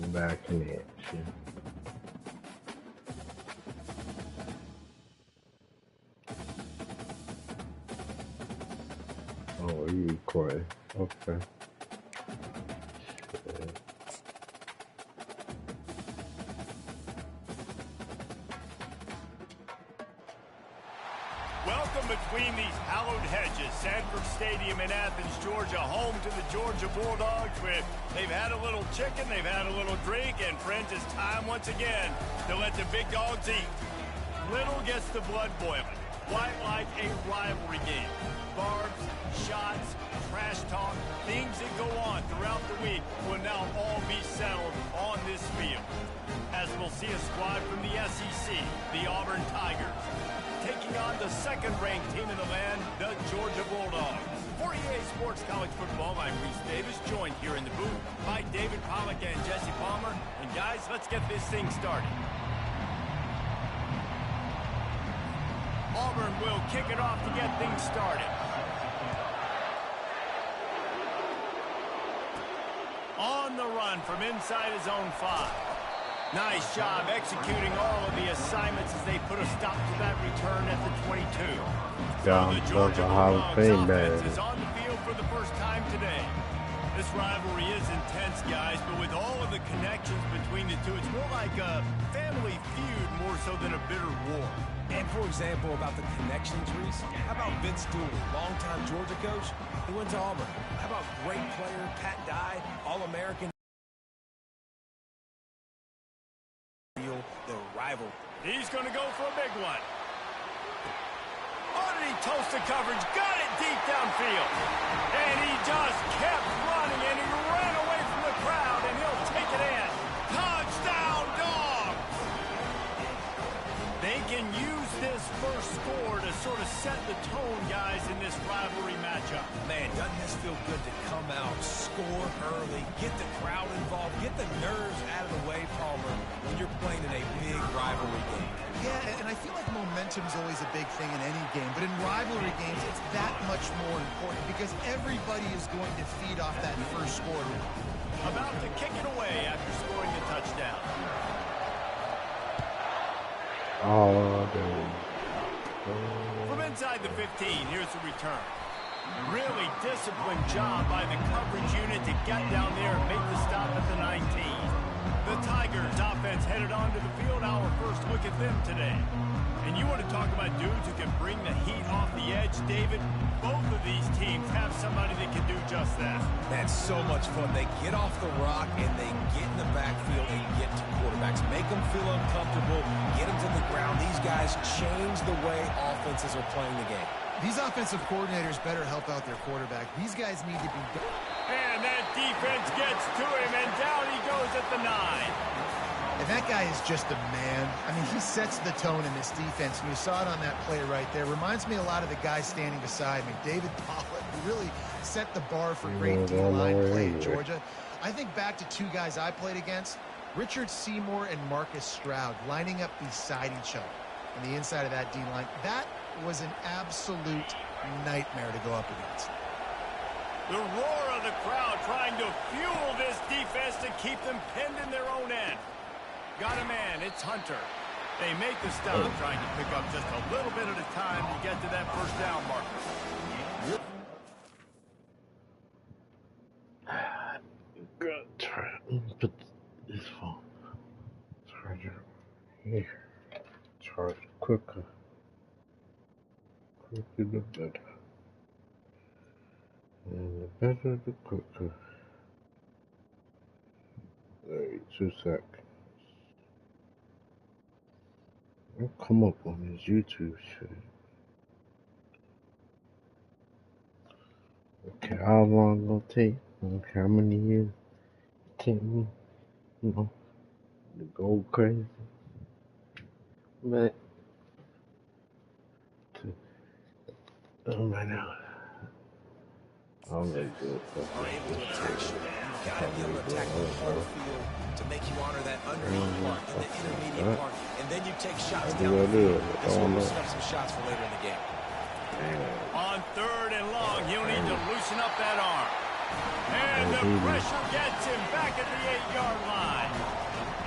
back in action. Oh, you recording? Okay. Welcome between these hallowed hedges. Sanford Stadium in Athens, Georgia, home to the Georgia Bulldogs. They've had a little chicken, they've had a little drink, and friends, it's time once again to let the big dogs eat. Little gets the blood boiling. Quite like a rivalry game. Barbs, shots, trash talk, things that go on throughout the week will now all be settled on this field. As we'll see a squad from the SEC, the Auburn Tigers, taking on the second-ranked team in the land, the Georgia Bulldogs. For EA Sports College Football, I'm Reese Davis, joined here in the booth by David Pollack and Jesse Palmer. And guys, let's get this thing started. Auburn will kick it off to get things started. On the run from inside his own 5. Nice job executing all of the assignments as they put a stop to that return at the 22. The Georgia Hall of Fame offense is on the field for the first time today. This rivalry is intense, guys, but with all of the connections between the two, it's more like a family feud more so than a bitter war. And for example, about the connections, Reese, how about Vince Dooley, longtime Georgia coach? He went to Auburn. How about great player Pat Dye, All-American? The rival. He's going to go for a big one. Underneath toasted coverage, got it deep downfield. And he just kept running, and he ran away from the crowd, and he'll take it in. Touchdown, Dogs! They can use this first score to sort of set the tone, guys, in this rivalry matchup. Man, doesn't this feel good to come out, score early, get the crowd involved, get the nerves out of the way, Palmer, when you're playing in a big rivalry game. Yeah, and I feel like momentum is always a big thing in any game, but in rivalry games, it's that much more important because everybody is going to feed off that first score. About to kick it away after scoring the touchdown. Oh, from inside the 15, here's the return. Really disciplined job by the coverage unit to get down there and make the stop at the 19. The Tigers offense headed onto the field. Our first look at them today. And you want to talk about dudes who can bring the heat off the edge, David? Both of these teams have somebody that can do just that. That's so much fun. They get off the rock and they get in the backfield and get to quarterbacks. Make them feel uncomfortable. Get them to the ground. These guys change the way offenses are playing the game. These offensive coordinators better help out their quarterback. These guys need to be... And that defense gets to him, and down he goes at the 9. And that guy is just a man. I mean, he sets the tone in this defense, and you saw it on that play right there. Reminds me a lot of the guy standing beside me, David Pollack, who really set the bar for great D-line play in Georgia. I think back to two guys I played against, Richard Seymour and Marcus Stroud, lining up beside each other on the inside of that D-line. That was an absolute nightmare to go up against. The roar of the crowd trying to fuel this defense to keep them pinned in their own end. Got a man, it's Hunter. They make the stop, trying to pick up just a little bit at a time to get to that first down marker. Try to put this phone charger here. Charge quicker. Quicker the better. And the better the quicker. 32 seconds. I'll come up on his YouTube shit. Okay, how long it'll take? Okay, how many years it take me, you know, to go crazy? But right now, I'll let it go. Are able to attack you. You've got to be able to attack the whole field to make you honor that underneath part and the intermediate part, and then you take shots down the field. This will loosen up some shots for later in the game. On 3rd and long, he'll need to loosen up that arm. And The pressure gets him back at the 8-yard line.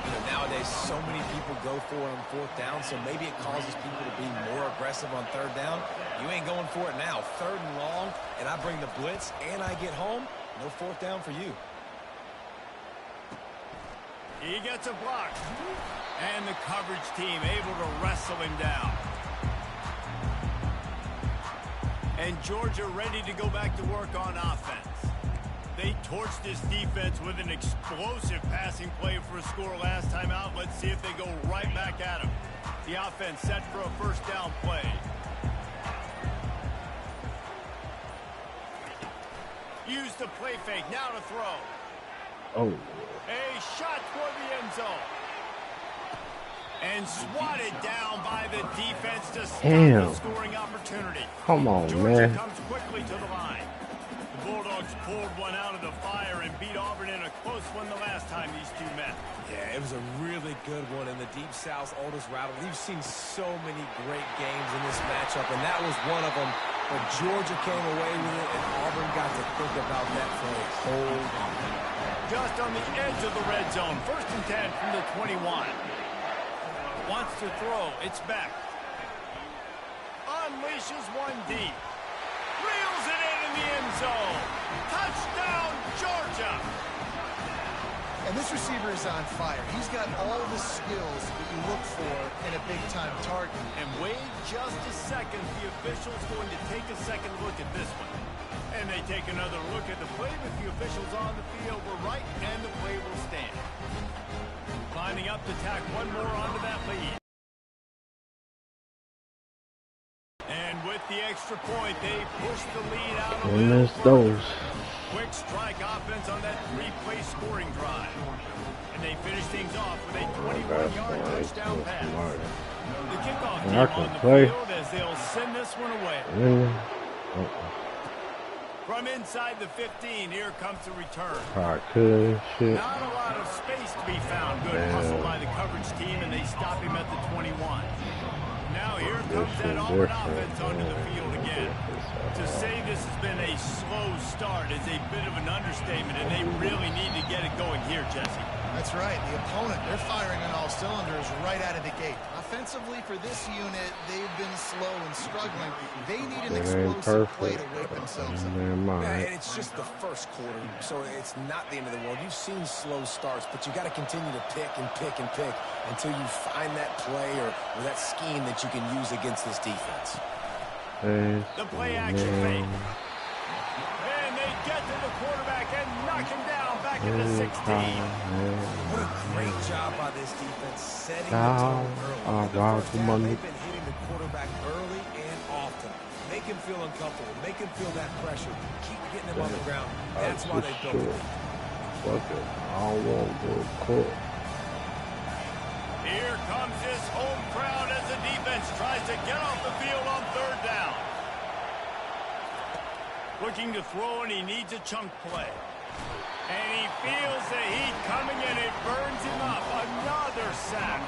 You know, nowadays, so many people go for it on 4th down, so maybe it causes people to be more aggressive on 3rd down. You ain't going for it now. 3rd and long, and I bring the blitz, and I get home. No 4th down for you. He gets a block. And the coverage team able to wrestle him down. And Georgia ready to go back to work on offense. They torched this defense with an explosive passing play for a score last time out. Let's see if they go right back at him. The offense set for a 1st down play. Use the play fake. Now to throw. Oh. A shot toward the end zone. And swatted down by the defense to stop the scoring opportunity. Come on, Georgia man. comes quickly to the line. The Bulldogs pulled one out of the fire and beat Auburn in a close one the last time these two met. Yeah, it was a really good one in the Deep South's oldest rival. We've seen so many great games in this matchup, and that was one of them. But Georgia came away with it, and Auburn got to think about that for a whole time. Just on the edge of the red zone. 1st and 10 from the 21. Wants to throw. It's back. Unleashes one deep. Reels it in the end zone. Touchdown, Georgia. And this receiver is on fire. He's got all the skills that you look for in a big-time target. And wait just a second. The official's going to take a second look at this one. And they take another look at the play, but the officials on the field were right, and the play will stand. Lining up to tack one more onto that lead. And with the extra point, they push the lead out a little further. Quick strike offense on that 3-play scoring drive. And they finish things off with a 21-yard touchdown pass. The kickoff team on the field as they'll send this one away. From inside the 15, here comes the return. Not a lot of space to be found. Good hustle by the coverage team, and they stop him at the 21. Now here comes that Auburn offense onto the field again. To say this has been a slow start is a bit of an understatement, and they really need to get it going here, Jesse. That's right. The opponent, they're firing on all cylinders right out of the gate. Offensively, for this unit, they've been slow and struggling. They need an explosive play to wake themselves up. And it's just the first quarter, so it's not the end of the world. You've seen slow starts, but you got to continue to pick and pick and pick until you find that play or that scheme that you can use against this defense. The play action fake. And they get to the quarterback and knock him down back at the 16. What a great job by this defense setting the tone early. They've been hitting the quarterback early and often. Make him feel uncomfortable. Make him feel that pressure. Keep getting him on the ground. That's why they built it. Fuck it. I won't go court. Here comes his home crowd as the defense tries to get off the field on 3rd down. Looking to throw, and he needs a chunk play. And he feels the heat coming, and it burns him up. Another sack.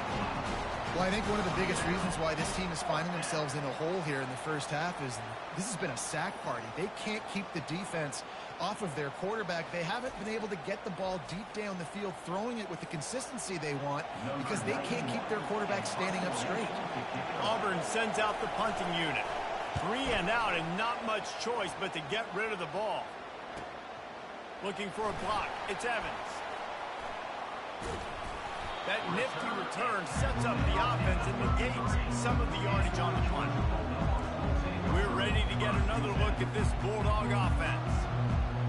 Well, I think one of the biggest reasons why this team is finding themselves in a hole here in the first half is this has been a sack party. They can't keep the defense off of their quarterback. They haven't been able to get the ball deep down the field, throwing it with the consistency they want because they can't keep their quarterback standing up straight. Auburn sends out the punting unit. 3 and out, and not much choice but to get rid of the ball. Looking for a block. It's Evans. That nifty return sets up the offense and negates some of the yardage on the punt. We're ready to get another look at this Bulldog offense.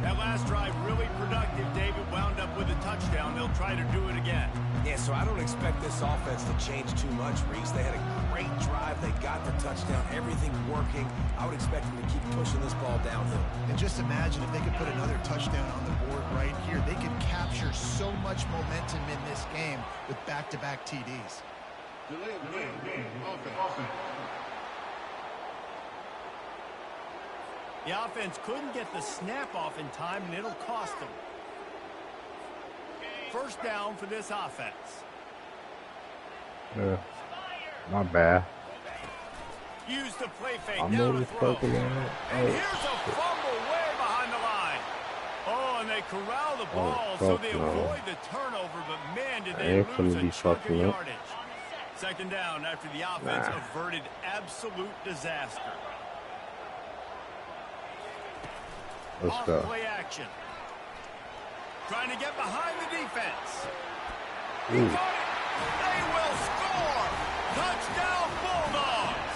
That last drive really productive. David wound up with a touchdown. They'll try to do it again. Yeah, so I don't expect this offense to change too much, Reese. They had a great drive. They got the touchdown. Everything's working. I would expect them to keep pushing this ball downhill. And just imagine if they could put another touchdown on the board right here. They could capture so much momentum in this game with back-to-back TDs. The offense couldn't get the snap off in time, and it'll cost them. 1st down for this offense. Not bad. Use the play fake. I'm now to throw. And here's a fumble way behind the line. Oh, and they corral the ball so they avoid the turnover, but man, did they lose a chunk of yardage. Second down after the offense averted absolute disaster. Let's go. Play action. Trying to get behind the defense. He got it. They will score. Touchdown Bulldogs.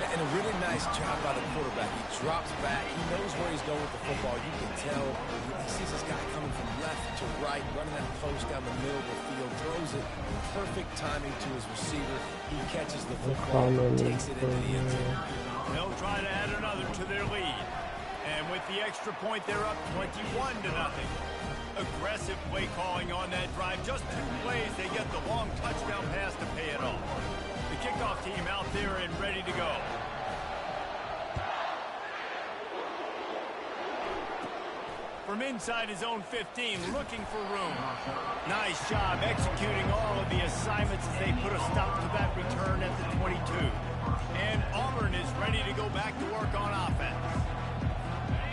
And a really nice job by the quarterback. He drops back. He knows where he's going with the football. You can tell. He sees this guy coming from left to right, running that post down the middle of the field, throws it perfect timing to his receiver. He catches the football, takes it into the end zone. They'll try to add another to their lead. And with the extra point, they're up 21-0. Aggressive play calling on that drive. Just 2 plays, they get the long touchdown pass to pay it off. The kickoff team out there and ready to go. From inside his own 15, looking for room. Nice job executing all of the assignments as they put a stop to that return at the 22. And Auburn is ready to go back to work on offense.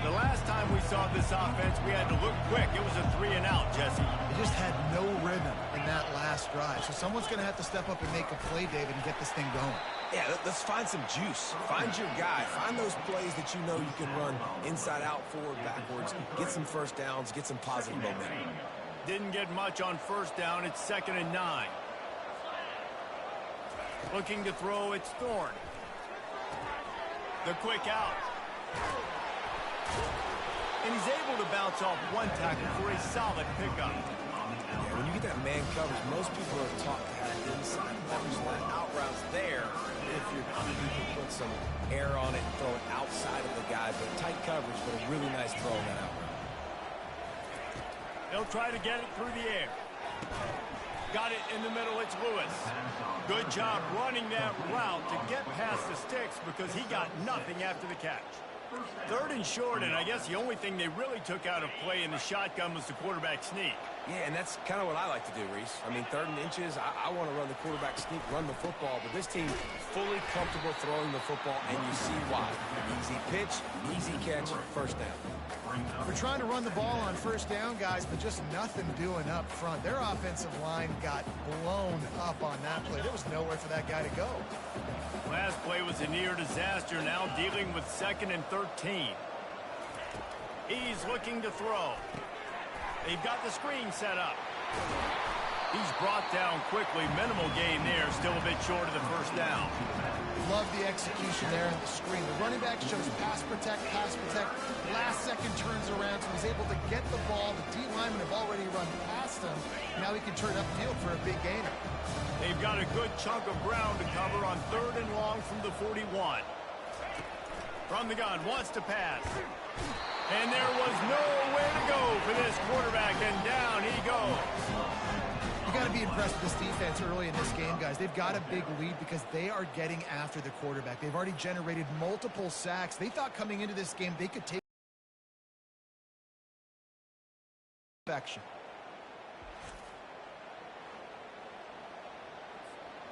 The last time we saw this offense, we had to look quick. It was a 3-and-out, Jesse. They just had no rhythm in that last drive. So someone's going to have to step up and make a play, David, and get this thing going. Yeah, let's find some juice. Find your guy. Find those plays that you know you can run inside out, forward, backwards. Get some first downs. Get some positive momentum. Didn't get much on first down. It's 2nd and 9. Looking to throw, it's Thorne. The quick out. And he's able to bounce off one tackle for a solid pickup. Yeah, when you get that man coverage, most people are taught to have inside leverage that out routes there. If you can put some air on it and throw it outside of the guy, but tight coverage, but a really nice throw on that out route. They'll try to get it through the air. Got it in the middle, it's Lewis. Good job running that route to get past the sticks because he got nothing after the catch. 3rd and short, and I guess the only thing they really took out of play in the shotgun was the quarterback sneak. Yeah, and that's kind of what I like to do, Reese. I mean, 3rd and inches, I want to run the quarterback sneak, run the football, but this team fully comfortable throwing the football, and you see why. Easy pitch, easy catch, first down. We're trying to run the ball on first down, guys, but just nothing doing up front. Their offensive line got blown up on that play. There was nowhere for that guy to go. Last play was a near disaster, now dealing with 2nd and 13. He's looking to throw. They've got the screen set up. He's brought down quickly. Minimal gain there, still a bit short of the first down. Love the execution there in the screen. The running back shows pass protect, last second turns around, so he's able to get the ball. The D linemen have already run past him. Now he can turn upfield for a big gainer. They've got a good chunk of ground to cover on 3rd and long from the 41. From the gun, wants to pass. And there was nowhere to go for this quarterback, and down he goes. You got to be impressed with this defense early in this game, guys. They've got a big lead because they are getting after the quarterback. They've already generated multiple sacks. They thought coming into this game they could take action.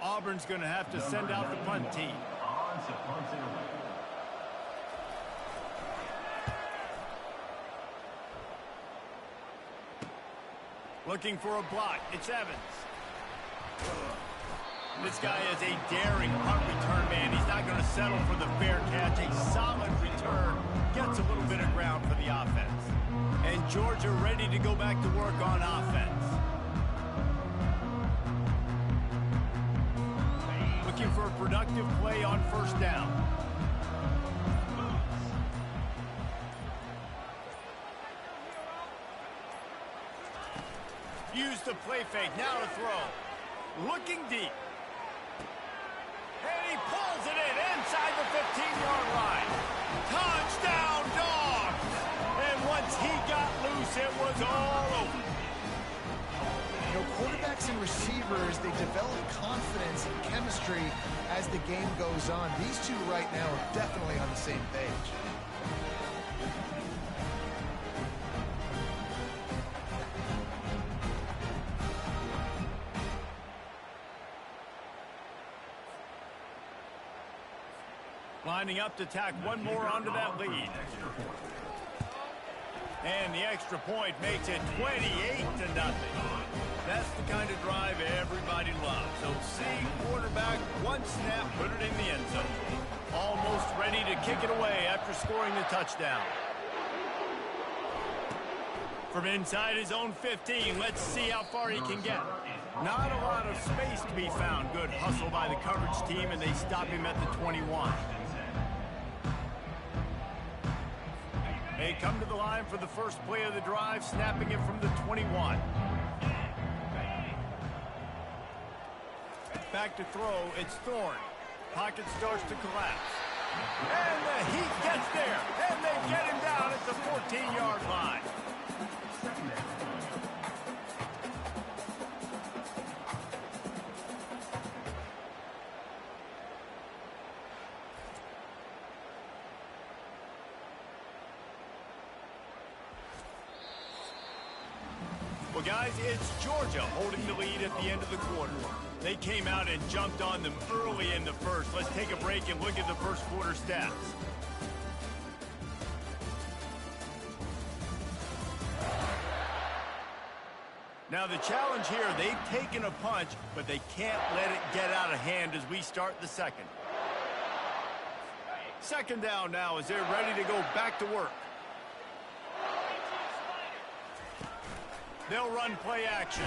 Auburn's going to have to send out the punt team. Looking for a block. It's Evans. This guy is a daring punt return man. He's not going to settle for the fair catch. A solid return. Gets a little bit of ground for the offense. And Georgia ready to go back to work on offense. Looking for a productive play on first down. Use the play fake, now to throw. Looking deep. And he pulls it in inside the 15-yard line. Touchdown, Dogs! And once he got loose, it was all over. You know, quarterbacks and receivers, they develop confidence and chemistry as the game goes on. These two right now are definitely on the same page. Lining up to tack one more onto that lead. And the extra point makes it 28-0. That's the kind of drive everybody loves. So see quarterback, one snap, put it in the end zone. Almost ready to kick it away after scoring the touchdown. From inside his own 15, let's see how far he can get. Not a lot of space to be found. Good hustle by the coverage team, and they stop him at the 21. They come to the line for the first play of the drive, snapping it from the 21. Back to throw, it's Thorne. Pocket starts to collapse. And the heat gets there, and they get him down at the 14-yard line. Well, guys, it's Georgia holding the lead at the end of the quarter. They came out and jumped on them early in the first. Let's take a break and look at the first quarter stats. Now, the challenge here, they've taken a punch, but they can't let it get out of hand as we start the second. Second down now as they're ready to go back to work. They'll run play action.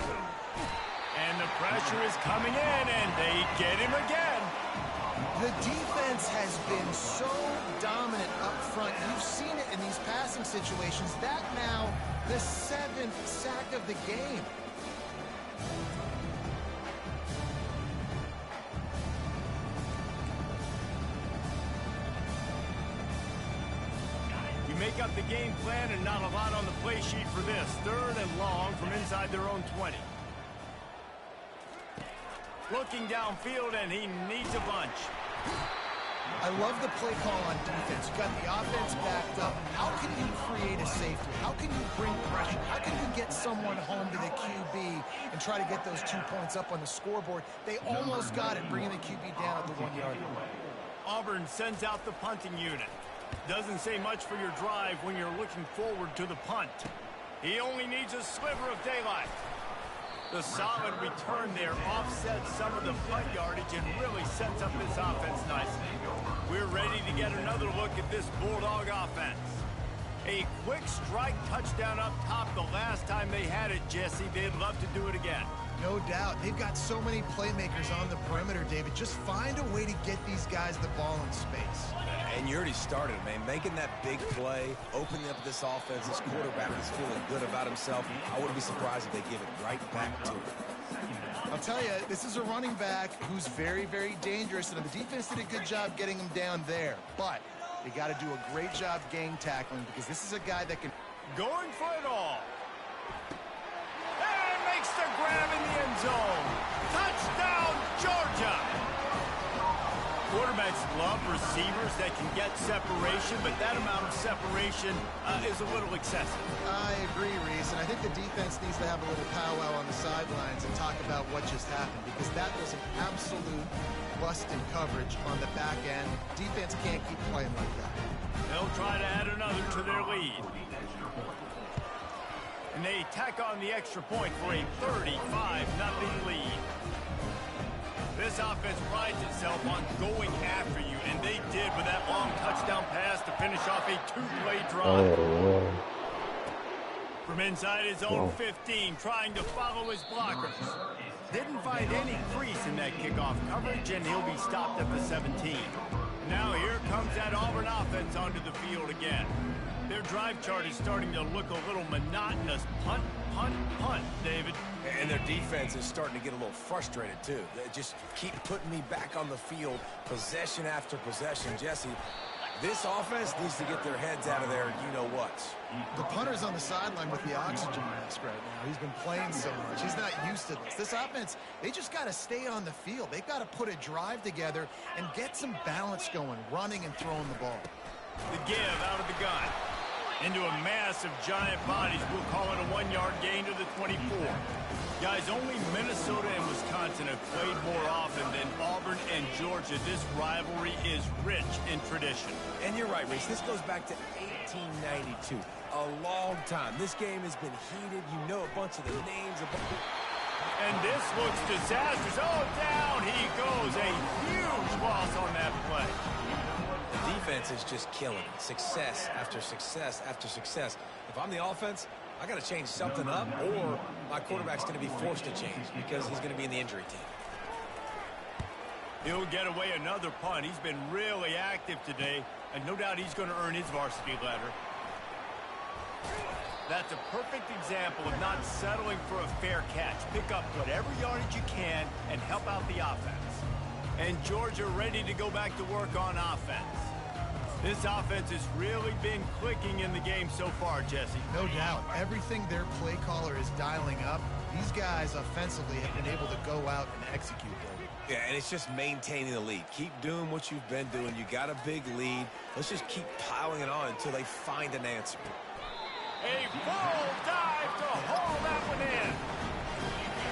And the pressure is coming in, and they get him again. The defense has been so dominant up front. You've seen it in these passing situations. That now, the 7th sack of the game. Make up the game plan and not a lot on the play sheet for this. Third and long from inside their own 20. Looking downfield, and he needs a bunch. I love the play call on defense. You got the offense backed up. How can you create a safety? How can you bring pressure? How can you get someone home to the QB and try to get those 2 points up on the scoreboard? They almost got it, bringing the QB down at the 1-yard line. Auburn sends out the punting unit. Doesn't say much for your drive when you're looking forward to the punt. He only needs a sliver of daylight. The solid return there offsets some of the punt yardage and really sets up this offense nicely. We're ready to get another look at this Bulldog offense. A quick strike touchdown up top the last time they had it, Jesse. They'd love to do it again. No doubt. They've got so many playmakers on the perimeter, David. Just find a way to get these guys the ball in space. And you already started, man. Making that big play, opening up this offense. This quarterback is feeling good about himself. I wouldn't be surprised if they give it right back to him. I'll tell you, this is a running back who's very, very dangerous, and the defense did a good job getting him down there. But they got to do a great job gang tackling, because this is a guy that can... Going for it all. And makes the grab in the end zone. Touchdown, Georgia. Quarterbacks love receivers that can get separation, but that amount of separation is a little excessive. I agree, Reese, and I think the defense needs to have a little powwow on the sidelines and talk about what just happened, because that was an absolute busted coverage on the back end. Defense can't keep playing like that. They'll try to add another to their lead. And they tack on the extra point for a 35-0 lead. This offense prides itself on going after you, and they did with that long touchdown pass to finish off a 2-play drive. From inside his own 15, trying to follow his blockers. Didn't find any crease in that kickoff coverage, and he'll be stopped at the 17. Now here comes that Auburn offense onto the field again. Their drive chart is starting to look a little monotonous. Punt, punt, punt, David. And their defense is starting to get a little frustrated, too. They just keep putting me back on the field, possession after possession. Jesse, this offense needs to get their heads out of there, you-know-what. The punter's on the sideline with the oxygen mask right now. He's been playing so much. He's not used to this. This offense, they just got to stay on the field. They've got to put a drive together and get some balance going, running and throwing the ball. The give out of the gun. Into a mass of giant bodies. We'll call it a 1-yard gain to the 24. Guys, only Minnesota and Wisconsin have played more often than Auburn and Georgia. This rivalry is rich in tradition. And you're right, Reese. This goes back to 1892. a long time. This game has been heated. You know a bunch of the names. And this looks disastrous. Oh, down he goes. A huge loss on that play. The defense is just killing it. Success after success after success. If I'm the offense, I got to change something up, or my quarterback's going to be forced to change because he's going to be in the injury team. He'll get away another punt. He's been really active today, and no doubt he's going to earn his varsity letter. That's a perfect example of not settling for a fair catch. Pick up whatever yardage you can and help out the offense. And Georgia ready to go back to work on offense. This offense has really been clicking in the game so far, Jesse. No doubt. Everything their play caller is dialing up, these guys offensively have been able to go out and execute them. Yeah, and it's just maintaining the lead. Keep doing what you've been doing. You got a big lead. Let's just keep piling it on until they find an answer. A full dive to haul that one in.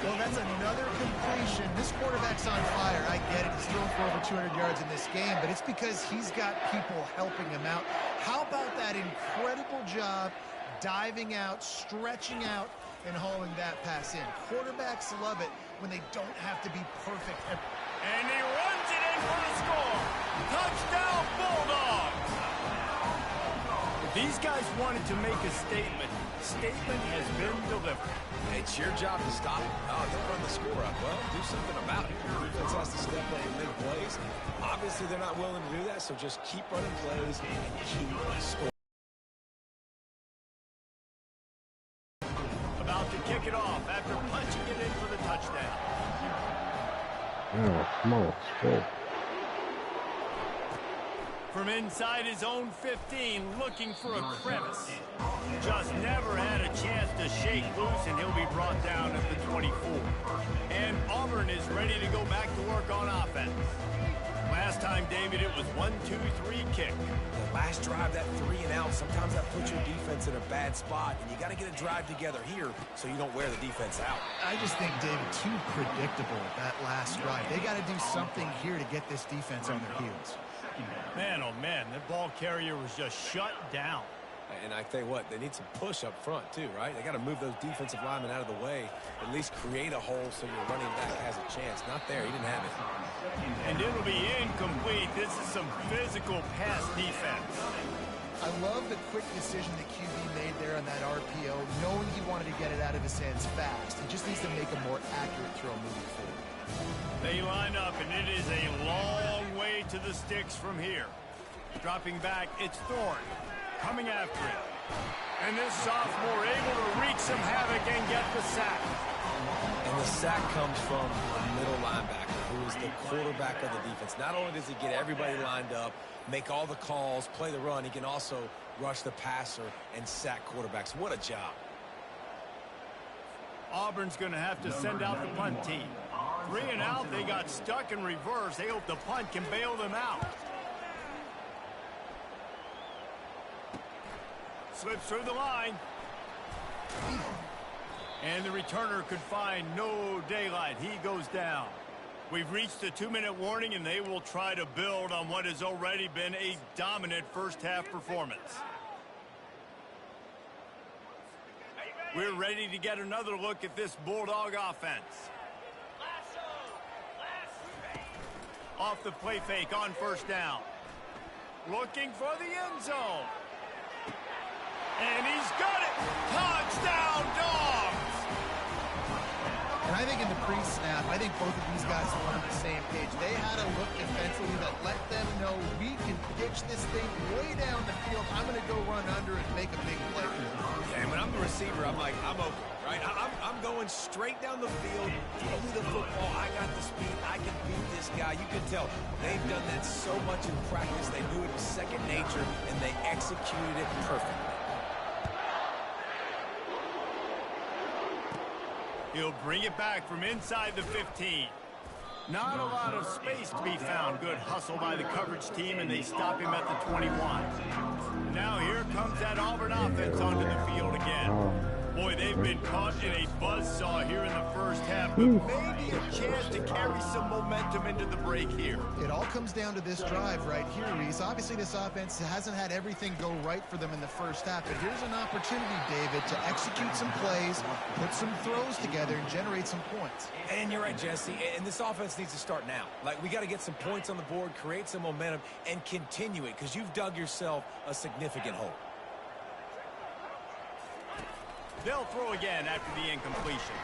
Well, that's another completion. This quarterback's on fire. I get it. He's throwing for over 200 yards in this game, but it's because he's got people helping him out. How about that incredible job diving out, stretching out, and hauling that pass in? Quarterbacks love it when they don't have to be perfect. And he runs it in for the score. Touchdown, Bulldogs. If these guys wanted to make a statement, statement has been delivered. It's your job to stop it. Oh, don't run the score up. Well, do something about it. Your defense has to step up and make plays. Obviously, they're not willing to do that, so just keep running plays and keep scoring. About to kick it off after punching it in for the touchdown. Oh, smokes. Whoa. From inside his own 15, looking for a crevice. Just never had a chance to shake loose, and he'll be brought down at the 24. And Auburn is ready to go back to work on offense. Last time, David, it was 1-2-3 kick. The last drive, that 3 and out, sometimes that puts your defense in a bad spot, and you got to get a drive together here so you don't wear the defense out. I just think, David, too predictable that last drive. They got to do something here to get this defense on their heels. Man, oh man, that ball carrier was just shut down. And I tell you what, they need some push up front too, right? They got to move those defensive linemen out of the way, at least create a hole so your running back has a chance. Not there, he didn't have it. And it'll be incomplete. This is some physical pass defense. I love the quick decision that QB made there on that RPO, knowing he wanted to get it out of his hands fast. He just needs to make a more accurate throw moving forward. They line up, and it is a long way to the sticks from here. Dropping back, it's Thorne coming after him. And this sophomore able to wreak some havoc and get the sack. And the sack comes from the middle linebacker, who is the quarterback of the defense. Not only does he get everybody lined up, make all the calls, play the run, he can also rush the passer and sack quarterbacks. What a job. Auburn's going to have to send out the punt team. 3 and out, they got stuck in reverse. They hope the punt can bail them out. Slips through the line. And the returner could find no daylight. He goes down. We've reached the 2-minute warning, and they will try to build on what has already been a dominant first-half performance. We're ready to get another look at this Bulldog offense. Off the play fake on first down. Looking for the end zone. And he's got it. Touchdown, Dogs! And I think in the pre-snap, I think both of these guys were on the same page. They had a look defensively that let them know we can pitch this thing way down the field. I'm going to go run under and make a big play. Yeah, and when I'm the receiver, I'm like, I'm open, right? I'm going straight down the field. Throw me the football. I got the speed. I can beat this guy. You can tell they've done that so much in practice. They knew it was second nature, and they executed it perfectly. He'll bring it back from inside the 15. Not a lot of space to be found. Good hustle by the coverage team, and they stop him at the 21. Now here comes that Auburn offense onto the field again. Boy, they've They've been caught in a buzzsaw here in the first half, but maybe a chance to carry some momentum into the break here. It all comes down to this drive right here, Reese. Obviously, this offense hasn't had everything go right for them in the first half, but here's an opportunity, David, to execute some plays, put some throws together, and generate some points. And you're right, Jesse, and this offense needs to start now. Like, we got to get some points on the board, create some momentum, and continue it, because you've dug yourself a significant hole. They'll throw again after the incompletion.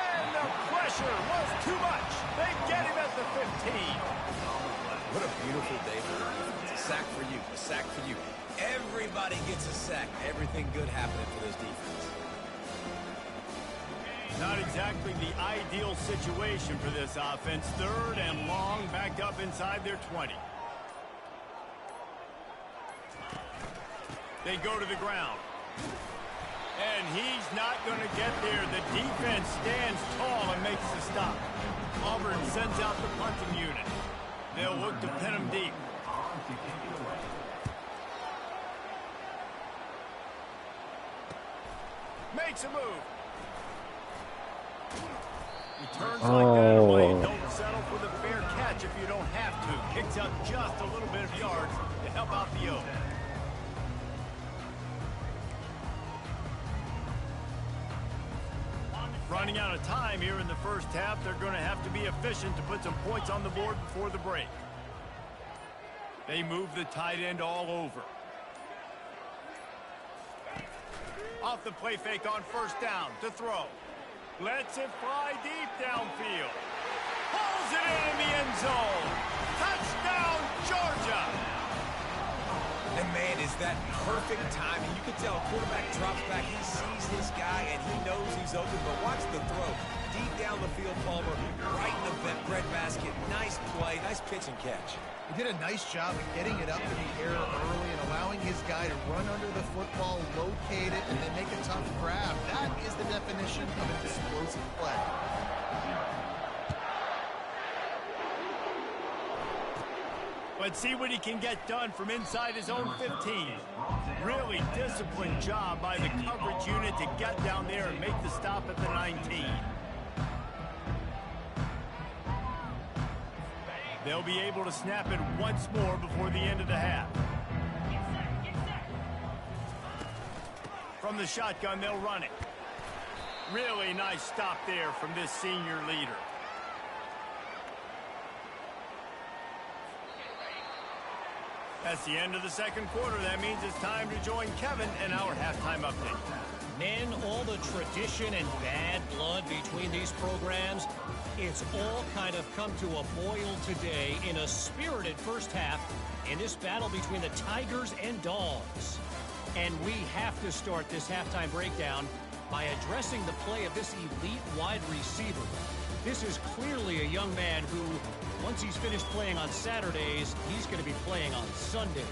And the pressure was too much. They get him at the 15. What a beautiful day for the defense. A sack for you, a sack for you. Everybody gets a sack. Everything good happening for this defense. Not exactly the ideal situation for this offense. 3rd and long, backed up inside their 20. They go to the ground. And he's not going to get there. The defense stands tall and makes the stop. Auburn sends out the punting unit. They'll look to pin him deep. Makes a move. He turns like that away. Don't settle for the fair catch if you don't have to. Kicks out just a little bit of yards to help out the Oaks. Running out of time here in the first half. They're going to have to be efficient to put some points on the board before the break. They move the tight end all over. Off the play fake on first down to throw. Lets it fly deep downfield. Pulls it in the end zone. Touchdown, Georgia! And, man, is that perfect timing. You can tell a quarterback drops back. He sees this guy, and he knows he's open. But watch the throw. Deep down the field, Palmer, right in the breadbasket. Nice play, nice pitch and catch. He did a nice job of getting it up in the air early and allowing his guy to run under the football, locate it, and then make a tough grab. That is the definition of an explosive play. Let's see what he can get done from inside his own 15. Really disciplined job by the coverage unit to get down there and make the stop at the 19. They'll be able to snap it once more before the end of the half. From the shotgun, they'll run it. Really nice stop there from this senior leader. That's the end of the second quarter. That means it's time to join Kevin in our halftime update. Men, all the tradition and bad blood between these programs, it's all kind of come to a boil today in a spirited first half in this battle between the Tigers and Dogs. And we have to start this halftime breakdown by addressing the play of this elite wide receiver. This is clearly a young man who, once he's finished playing on Saturdays, he's going to be playing on Sundays.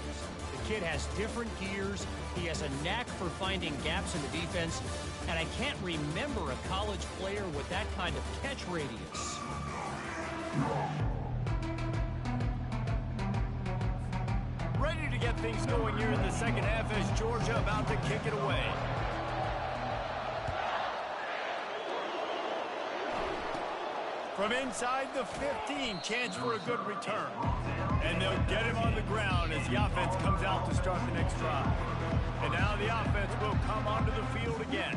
The kid has different gears. He has a knack for finding gaps in the defense. And I can't remember a college player with that kind of catch radius. Ready to get things going here in the second half as Georgia about to kick it away. From inside the 15, chance for a good return. And they'll get him on the ground as the offense comes out to start the next drive. And now the offense will come onto the field again.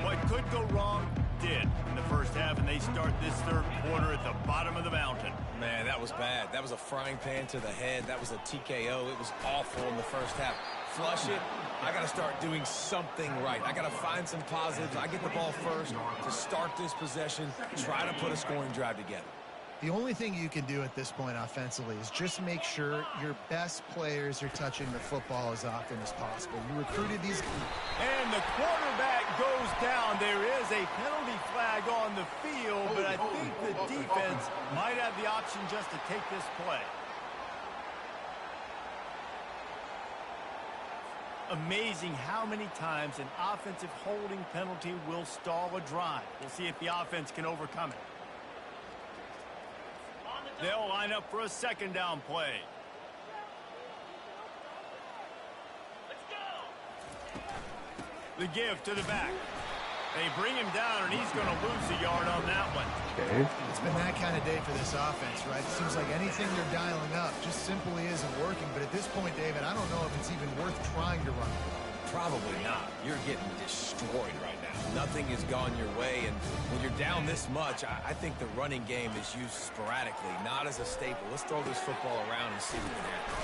What could go wrong did in the first half, and they start this third quarter at the bottom of the mountain. Man, that was bad. That was a frying pan to the head. That was a TKO. It was awful in the first half. Flush it. I got to start doing something right. I got to find some positives. I get the ball first to start this possession, try to put a scoring drive together. The only thing you can do at this point offensively is just make sure your best players are touching the football as often as possible. You recruited these. And the quarterback goes down. There is a penalty flag on the field, but I think the defense might have the option just to take this play. Amazing how many times an offensive holding penalty will stall a drive. We'll see if the offense can overcome it. They'll line up for a second down play. The give to the back. They bring him down, and he's going to lose a yard on that one. Okay. It's been that kind of day for this offense, right? It seems like anything they're dialing up just simply isn't working. But at this point, David, I don't know if it's even worth trying to run. Probably not. You're getting destroyed right now. Nothing has gone your way, and when you're down this much, I think the running game is used sporadically, not as a staple. Let's throw this football around and see what can happen.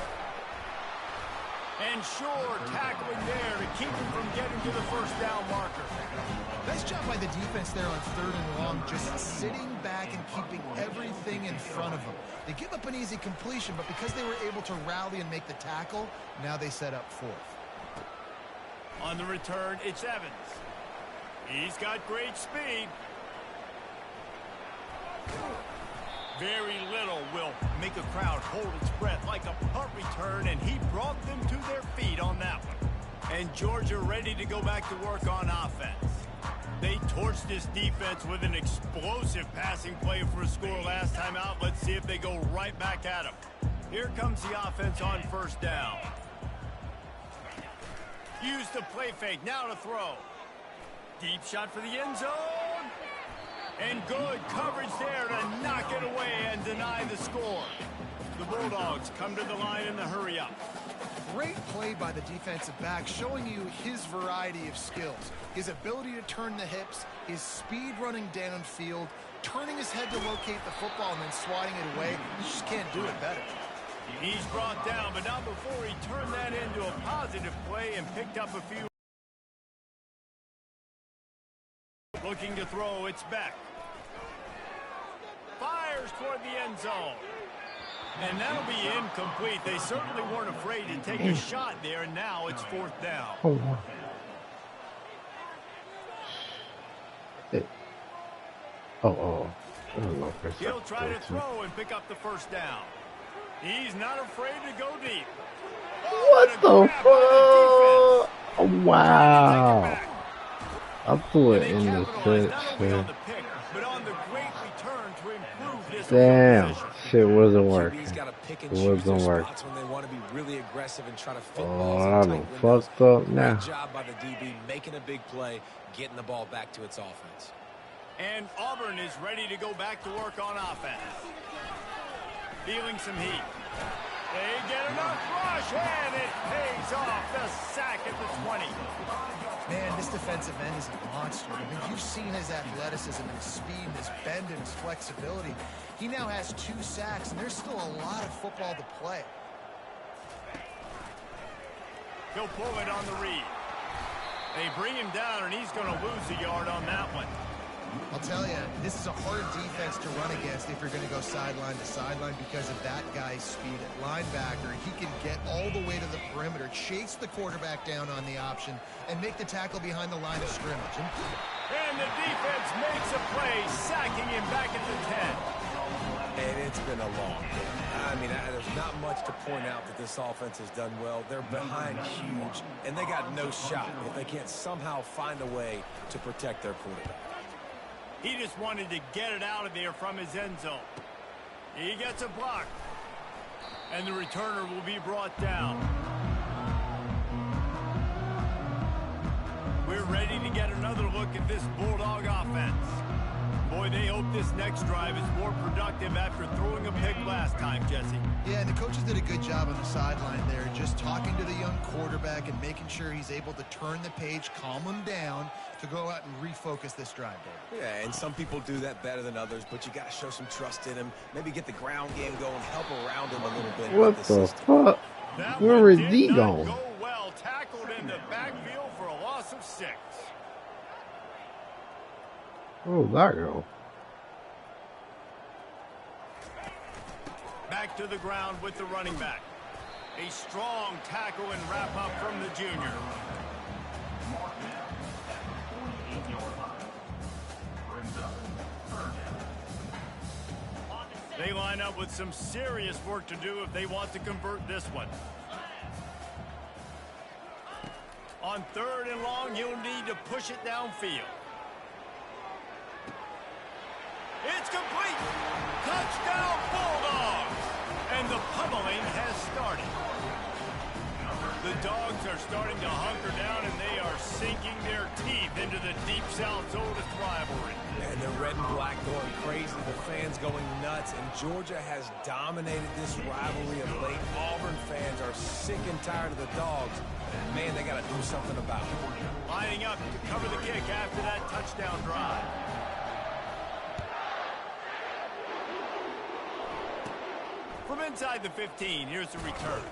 And Shore tackling there to keep him from getting to the first down marker. Nice job by the defense there on 3rd and long, just sitting back and keeping everything in front of them. They give up an easy completion, but because they were able to rally and make the tackle, now they set up 4th. On the return, it's Evans. He's got great speed. Very little will make a crowd hold its breath like a punt return, and he brought them to their feet on that one. And Georgia ready to go back to work on offense. They torched this defense with an explosive passing play for a score last time out. Let's see if they go right back at him. Here comes the offense on 1st down. Use the play fake, now to throw. Deep shot for the end zone. And good coverage there to knock it away and deny the score. The Bulldogs come to the line in the hurry up. Great play by the defensive back, showing you his variety of skills. His ability to turn the hips, his speed running downfield, turning his head to locate the football and then swatting it away. You just can't do it better. He's brought down, but not before he turned that into a positive play and picked up a few. Looking to throw, it's Beck. Fires toward the end zone. And that'll be incomplete. They certainly weren't afraid to take a shot there, and now it's 4th down. Oh, wow. I don't know if He'll try to throw and pick up the 1st down. He's not afraid to go deep. What the fuck? Oh, wow. I threw it in the pitch. Damn, shit wasn't working. It wasn't working. Oh, I'm fucked up now. Great job by the DB making a big play, getting the ball back to its offense. And Auburn is ready to go back to work on offense. Feeling some heat. They get enough rush, and it pays off. The sack at the 20. Man, this defensive end is a monster. I mean, you've seen his athleticism and speed and his bend and his flexibility. He now has 2 sacks, and there's still a lot of football to play. He'll pull it on the read. They bring him down, and he's going to lose a yard on that one. I'll tell you, this is a hard defense to run against if you're going to go sideline to sideline because of that guy's speed at linebacker. He can get all the way to the perimeter, chase the quarterback down on the option, and make the tackle behind the line of scrimmage. And the defense makes a play, sacking him back at the 10. And it's been a long day. I mean, there's not much to point out that this offense has done well. They're behind huge, and they got no shot if they can't somehow find a way to protect their quarterback. He just wanted to get it out of there from his end zone. He gets a block. And the returner will be brought down. We're ready to get another look at this Bulldog offense. Boy, they hope this next drive is more productive after throwing a pick last time, Jesse. Yeah, and the coaches did a good job on the sideline there, just talking to the young quarterback and making sure he's able to turn the page, calm him down, to go out and refocus this drive, Dave. Yeah, and some people do that better than others, but you got to show some trust in him. Maybe get the ground game going, help around him a little bit. What the fuck? Where is he going? Go well, tackled in the backfield for a loss of 6. Where'd that go? Back to the ground with the running back. A strong tackle and wrap up from the junior. They line up with some serious work to do if they want to convert this one. On 3rd and long, you'll need to push it downfield. It's complete. Touchdown Bulldogs. And the pummeling has started. The Dogs are starting to hunker down, and they are sinking their fans going nuts, and Georgia has dominated this rivalry of late. Auburn fans are sick and tired of the Dogs. Man, they got to do something about it. Lining up to cover the kick after that touchdown drive. From inside the 15, here's the return.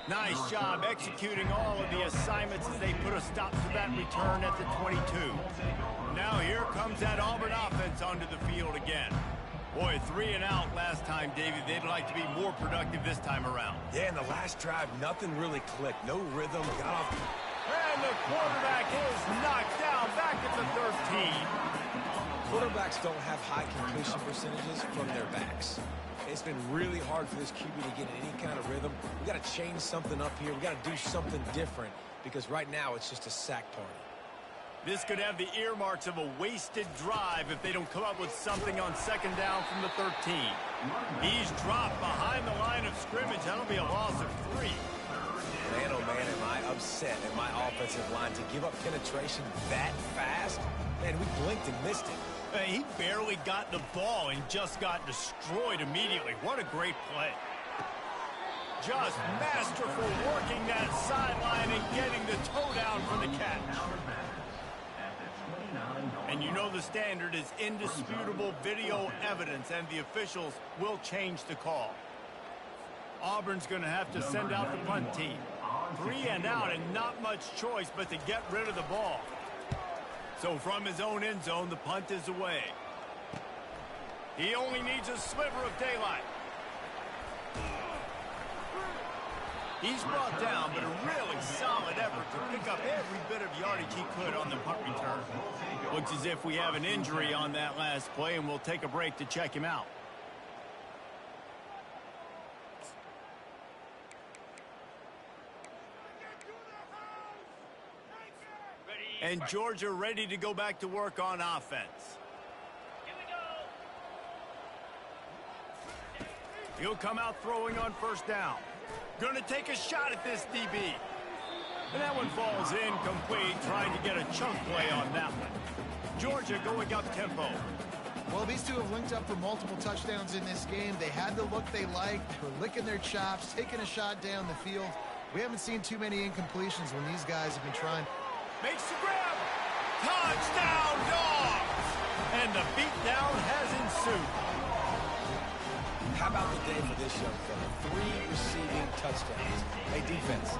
Nice job executing all of the assignments as they put a stop to that return at the 22. Now here comes that Auburn offense onto the field again. Boy, 3 and out last time, David. They'd like to be more productive this time around. Yeah, in the last drive, nothing really clicked. No rhythm, got off. And the quarterback is knocked down back at the 13. Quarterbacks don't have high completion percentages from their backs. It's been really hard for this QB to get in any kind of rhythm. We got to change something up here. We got to do something different because right now it's just a sack party. This could have the earmarks of a wasted drive if they don't come up with something on second down from the 13. He's dropped behind the line of scrimmage. That'll be a loss of 3. Man, oh man, am I upset at my offensive line to give up penetration that fast? Man, we blinked and missed it. He barely got the ball and just got destroyed immediately. What a great play. Just masterful working that sideline and getting the toe down for the catch. And you know the standard is indisputable video evidence, and the officials will change the call. Auburn's going to have to send out the punt team. 3 and out and not much choice but to get rid of the ball. So from his own end zone, the punt is away. He only needs a sliver of daylight. He's brought down, but a really solid effort to pick up every bit of yardage he could on the punt return. Looks as if we have an injury on that last play, and we'll take a break to check him out. And Georgia ready to go back to work on offense. He'll come out throwing on first down. Going to take a shot at this DB. And that one falls incomplete, trying to get a chunk play on that one. Georgia going up tempo. Well, these two have linked up for multiple touchdowns in this game. They had the look they liked. They were licking their chops, taking a shot down the field. We haven't seen too many incompletions when these guys have been trying. Makes the grab. Touchdown, Dogs! And the beatdown has ensued. How about the day for this young fella? 3 receiving touchdowns. Hey, defense,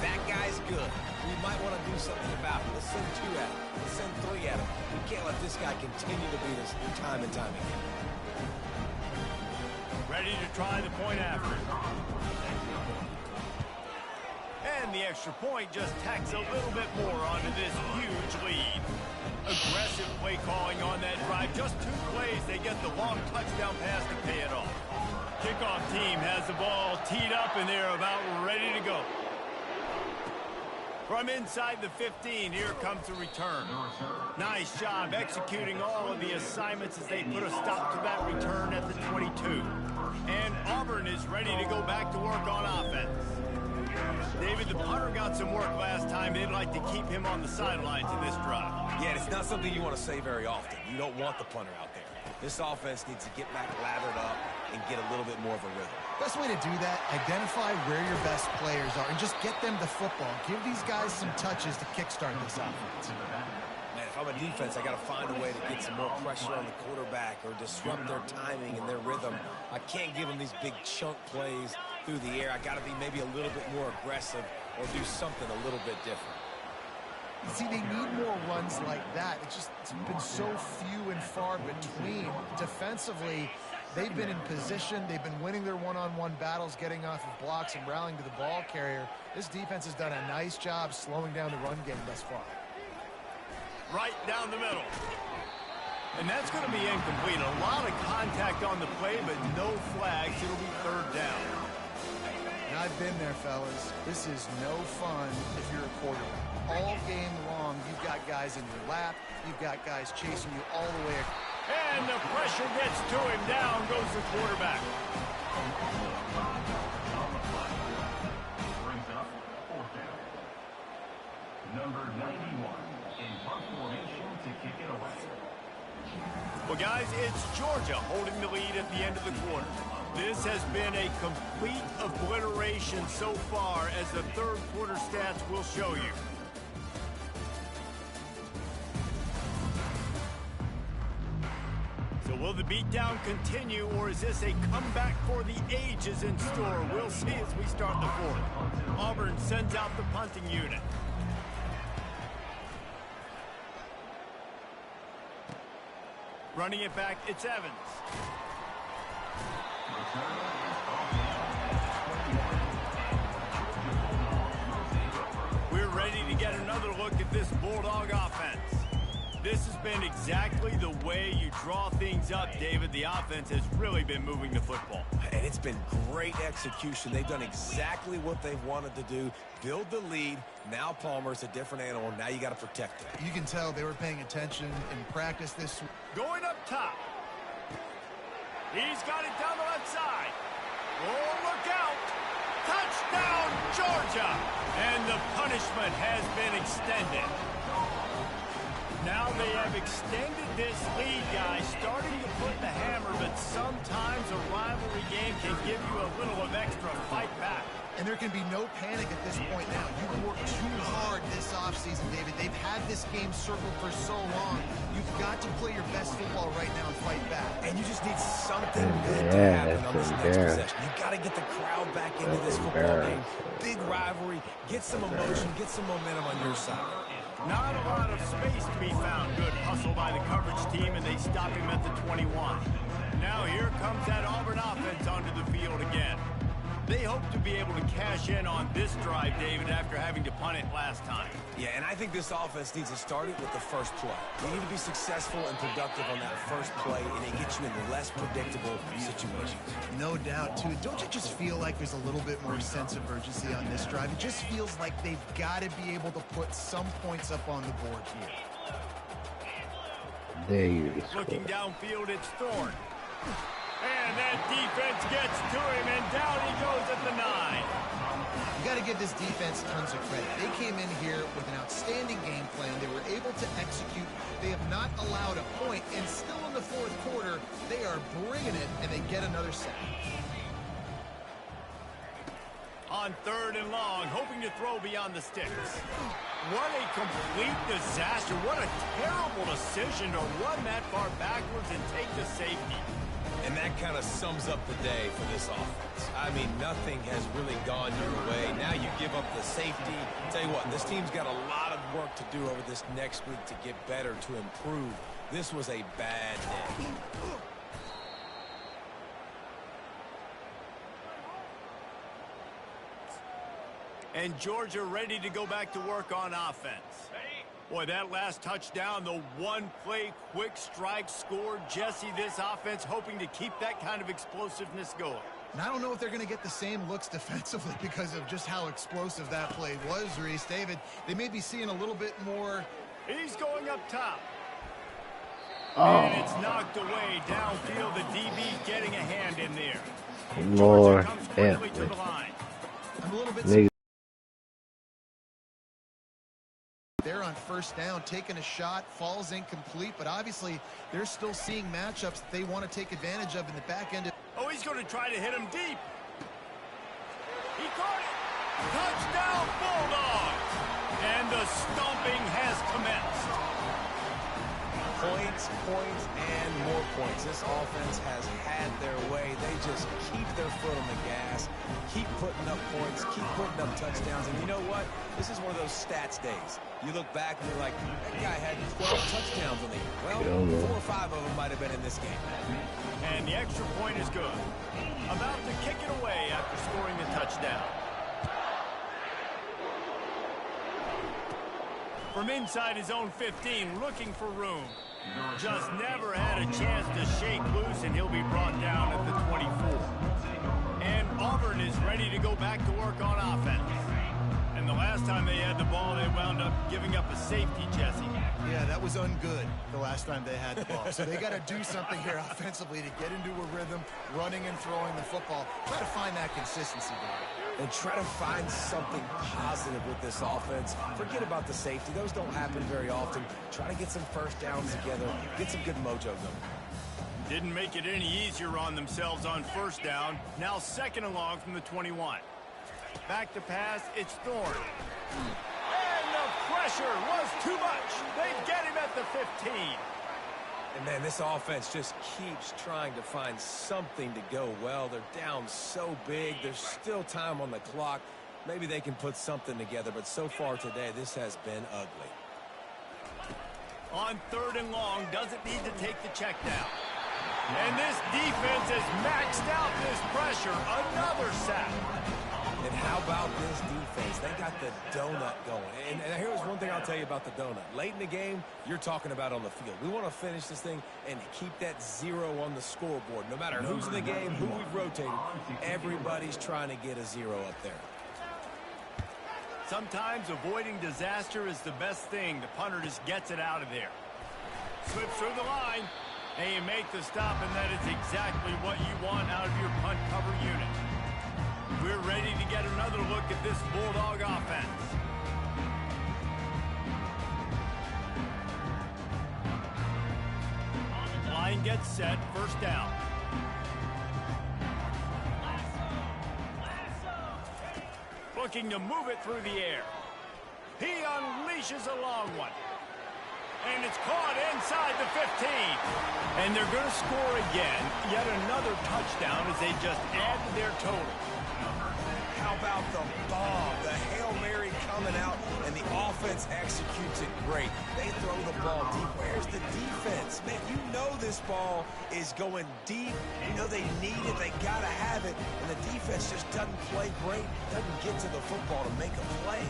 that guy's good. We might want to do something about it. Let's send 2 at him. Let's send 3 at him. We can't let this guy continue to beat us time and time again. Ready to try the point after. And the extra point just tacks a little bit more onto this huge lead. Aggressive play calling on that drive. Just 2 plays, they get the long touchdown pass to pay it off. Kickoff team has the ball teed up, and they're about ready to go. From inside the 15, here comes the return. Nice job executing all of the assignments as they put a stop to that return at the 22. And Auburn is ready to go back to work on offense. David, the punter got some work last time. They'd like to keep him on the sidelines in this drive. Yeah, it's not something you want to say very often. You don't want the punter out there. This offense needs to get back lathered up and get a little bit more of a rhythm. Best way to do that, identify where your best players are and just get them the football. Give these guys some touches to kickstart this offense. Man, if I'm a defense, I got to find a way to get some more pressure on the quarterback or disrupt their timing and their rhythm. I can't give them these big chunk plays through the air. I got to be maybe a little bit more aggressive or do something a little bit different. See, they need more runs like that. It's been so few and far between. Defensively, they've been in position. They've been winning their one-on-one battles, getting off of blocks and rallying to the ball carrier. This defense has done a nice job slowing down the run game thus far. Right down the middle. And that's going to be incomplete. A lot of contact on the play, but no flags. It'll be 3rd down. And I've been there, fellas. This is no fun if you're a quarterback. All game long, you've got guys in your lap. You've got guys chasing you all the way. And the pressure gets to him. Down goes the quarterback. Brings up 4th down. Number 91 in punt formation to kick it away. Well, guys, it's Georgia holding the lead at the end of the quarter. This has been a complete obliteration so far, as the third quarter stats will show you. So will the beatdown continue, or is this a comeback for the ages in store? We'll see as we start the fourth. Auburn sends out the punting unit. Running it back, it's Evans. We're ready to get another look at this Bulldog offense. This has been exactly the way you draw things up, David. The offense has really been moving the football. And it's been great execution. They've done exactly what they've wanted to do. Build the lead. Now Palmer's a different animal. Now you got to protect it. You can tell they were paying attention in practice this week. Going up top. He's got it down the left side. Oh, look out. Touchdown, Georgia. And the punishment has been extended. Now they have extended this lead, guys, starting to put the hammer, but sometimes a rivalry game can give you a little of extra fight back. And there can be no panic at this point now. You've worked too hard this offseason, David. They've had this game circled for so long. You've got to play your best football right now and fight back. And you just need something good to happen on this next possession. You got to get the crowd back into this football game. Big rivalry. Get some emotion. Get some momentum on your side. Not a lot of space to be found. Good hustle by the coverage team, and they stop him at the 21. Now here comes that Auburn offense onto the field again. They hope to be able to cash in on this drive, David, after having to punt it last time. Yeah, and I think this offense needs to start it with the first play. You need to be successful and productive on that first play, and it gets you in less predictable situations. No doubt, too. Don't you just feel like there's a little bit more sense of urgency on this drive? It just feels like they've got to be able to put some points up on the board here. There you go. Looking downfield, it's Thorne. And that defense gets to him, and down he goes at the 9. You got to give this defense tons of credit. They came in here with an outstanding game plan. They were able to execute. They have not allowed a point, and still in the fourth quarter, they are bringing it, and they get another sack. On third and long, hoping to throw beyond the sticks. What a complete disaster. What a terrible decision to run that far backwards and take the safety. And that kind of sums up the day for this offense. I mean, nothing has really gone your way. Now you give up the safety. Tell you what, this team's got a lot of work to do over this next week to get better, to improve. This was a bad day. And Georgia ready to go back to work on offense. Boy, that last touchdown, the one-play quick strike scored. Jesse, this offense hoping to keep that kind of explosiveness going. And I don't know if they're going to get the same looks defensively because of just how explosive that play was, Reese. David, they may be seeing a little bit more. He's going up top. Oh. And it's knocked away downfield. The DB getting a hand in there. Lord, Georgia comes quickly to the line. I'm a little bit there on first down, taking a shot, falls incomplete, but obviously they're still seeing matchups that they want to take advantage of in the back end. Oh, he's going to try to hit him deep. He caught it. Touchdown, Bulldogs. And the stomping has commenced. Points, points, and more points. This offense has had their way. They just keep their foot on the gas, keep putting up points, keep putting up touchdowns. And you know what? This is one of those stats days. You look back and you're like, that guy had 12 touchdowns on the year. Well, 4 or 5 of them might have been in this game. And the extra point is good. About to kick it away after scoring the touchdown. From inside his own 15, looking for room. Just never had a chance to shake loose, and he'll be brought down at the 24. And Auburn is ready to go back to work on offense. And the last time they had the ball, they wound up giving up a safety, Jesse. Yeah, that was ungood the last time they had the ball. So they got to do something here offensively to get into a rhythm, running and throwing the football. Try to find that consistency, David. and try to find something positive with this offense. Forget about the safety. Those don't happen very often. Try to get some first downs together, get some good mojo going. Didn't make it any easier on themselves on first down. Now second and long from the 21. Back to pass, it's Thorne. And the pressure was too much. They get him at the 15. And, man, this offense just keeps trying to find something to go well. They're down so big. There's still time on the clock. Maybe they can put something together, but so far today, this has been ugly. On third and long, doesn't need to take the check down. And this defense has maxed out this pressure. Another sack. And how about this defense? They got the donut going. And here's one thing I'll tell you about the donut. Late in the game, you're talking about on the field. We want to finish this thing and keep that 0 on the scoreboard. No matter who's in the game, who we've rotated, everybody's trying to get a 0 up there. Sometimes avoiding disaster is the best thing. The punter just gets it out of there. Slips through the line. And you make the stop, and that is exactly what you want out of your punt cover unit. We're ready to get another look at this Bulldog offense. Line gets set, first down. Looking to move it through the air. He unleashes a long one. And it's caught inside the 15. And they're going to score again. Yet another touchdown as they just add to their total. How about the bomb? The Hail Mary coming out, and the offense executes it great. They throw the ball deep. Where's the defense? Man, you know this ball is going deep. You know they need it. They got to have it. And the defense just doesn't play great, doesn't get to the football to make a play.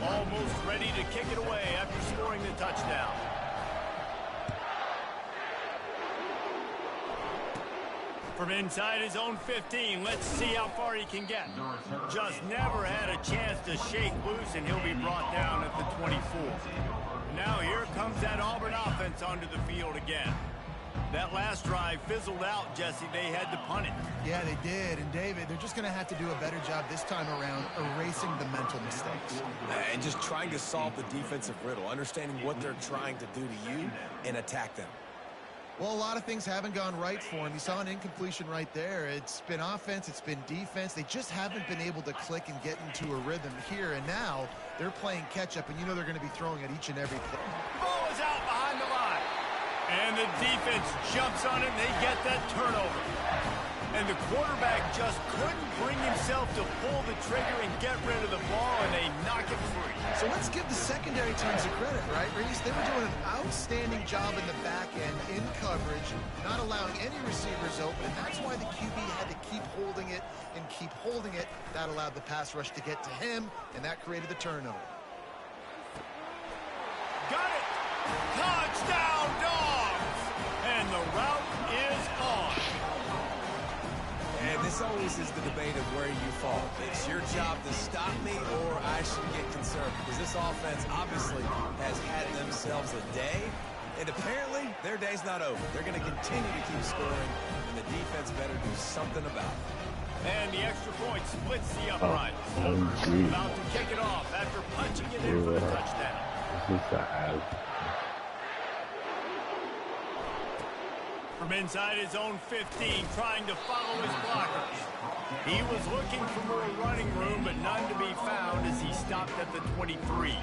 Almost ready to kick it away after scoring the touchdown. From inside his own 15, let's see how far he can get. Just never had a chance to shake loose, and he'll be brought down at the 24. Now here comes that Auburn offense onto the field again. That last drive fizzled out, Jesse. They had to punt it. Yeah, they did. And, David, they're just going to have to do a better job this time around erasing the mental mistakes. And just trying to solve the defensive riddle, understanding what they're trying to do to you and attack them. Well, a lot of things haven't gone right for him. You saw an incompletion right there. It's been offense, it's been defense. They just haven't been able to click and get into a rhythm here. And now they're playing catch-up, and you know they're going to be throwing at each and every play. Ball is out behind the line. And the defense jumps on it, and they get that turnover. And the quarterback just couldn't bring himself to pull the trigger and get rid of the ball, and they knock it free. So let's give the secondary teams a credit, right, Reese? They were doing an outstanding job in the back end, in coverage, not allowing any receivers open, and that's why the QB had to keep holding it and keep holding it. That allowed the pass rush to get to him, and that created the turnover. Got it! Touchdown, Dogs! And the route is on. And this always is the debate of where you fall. It's your job to stop me, or I should get concerned, because this offense obviously has had themselves a day, and apparently their day's not over. They're going to continue to keep scoring, and the defense better do something about it. And the extra point splits the upright. About to kick it off after punching it in for the touchdown. This is sad. From inside his own 15, trying to follow his blockers. He was looking for more running room, but none to be found as he stopped at the 23.